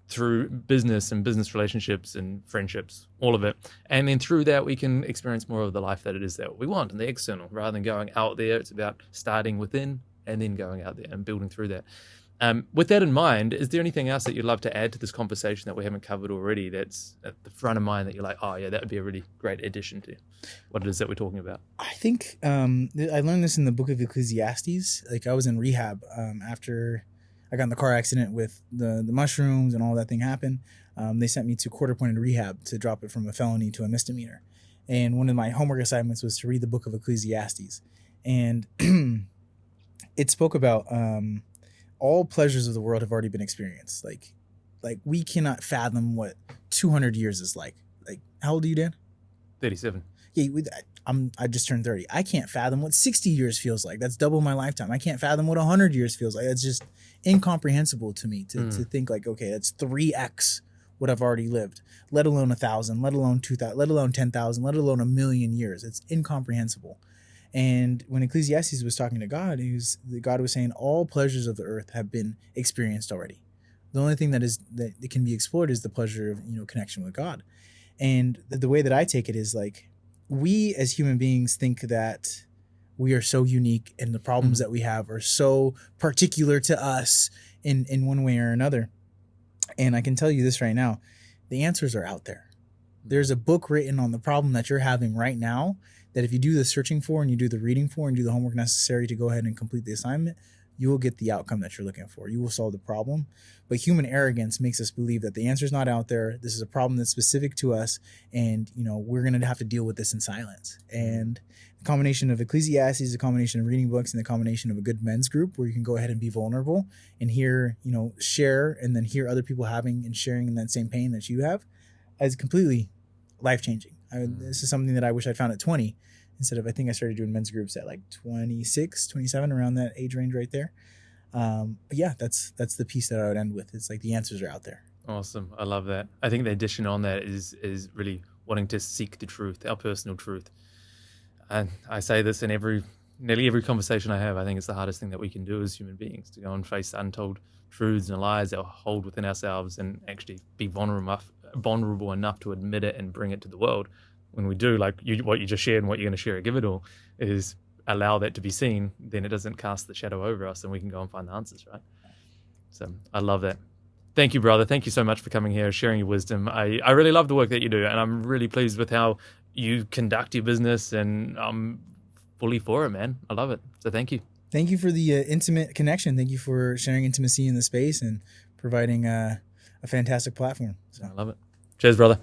through business and business relationships and friendships, all of it. And then through that, we can experience more of the life that it is that we want in the external, rather than going out there. It's about starting within and then going out there and building through that. With that in mind, is there anything else that you'd love to add to this conversation that we haven't covered already that's at the front of mind that you're like, oh yeah, that would be a really great addition to what it is that we're talking about? I think I learned this in the book of Ecclesiastes. Like I was in rehab after I got in the car accident with the mushrooms and all that thing happened. They sent me to Quarter Point rehab to drop it from a felony to a misdemeanor. And one of my homework assignments was to read the book of Ecclesiastes. And it spoke about all pleasures of the world have already been experienced. Like we cannot fathom what 200 years is like. Like, how old are you, Dan? 37. Yeah, I just turned 30. I can't fathom what 60 years feels like. That's double my lifetime. I can't fathom what 100 years feels like. It's just incomprehensible to me to think like, okay, that's 3x what I've already lived, let alone 1,000, let alone 2,000, let alone 10,000, let alone 1,000,000 years. It's incomprehensible. And when Ecclesiastes was talking to God, God was saying all pleasures of the earth have been experienced already. The only thing that it can be explored is the pleasure of connection with God. And the way that I take it is like, we as human beings think that we are so unique and the problems that we have are so particular to us in one way or another. And I can tell you this right now, the answers are out there. There's a book written on the problem that you're having right now that if you do the searching for and you do the reading for and do the homework necessary to go ahead and complete the assignment, you will get the outcome that you're looking for. You will solve the problem. But human arrogance makes us believe that the answer is not out there. This is a problem that's specific to us. And, we're going to have to deal with this in silence. And the combination of Ecclesiastes, the combination of reading books, and the combination of a good men's group where you can go ahead and be vulnerable and hear, share, and then hear other people having and sharing in that same pain that you have is completely life-changing. This is something that I wish I'd found at 20 instead of, I think I started doing men's groups at like 26, 27, around that age range right there. But yeah, that's the piece that I would end with. It's like the answers are out there. Awesome. I love that. I think the addition on that is really wanting to seek the truth, our personal truth. And I say this in nearly every conversation I have. I think it's the hardest thing that we can do as human beings, to go and face untold truths and lies that we hold within ourselves and actually be vulnerable enough to admit it and bring it to the world. When we do, like what you just shared and what you're going to share at Give It All, is allow that to be seen, then it doesn't cast the shadow over us and we can go and find the answers, right? So I love that. Thank you, brother. Thank you so much for coming here, sharing your wisdom. I really love the work that you do, and I'm really pleased with how you conduct your business, and I'm fully for it, man. I love it. So thank you. Thank you for the intimate connection. Thank you for sharing intimacy in the space and providing a fantastic platform. So. I love it. Cheers, brother.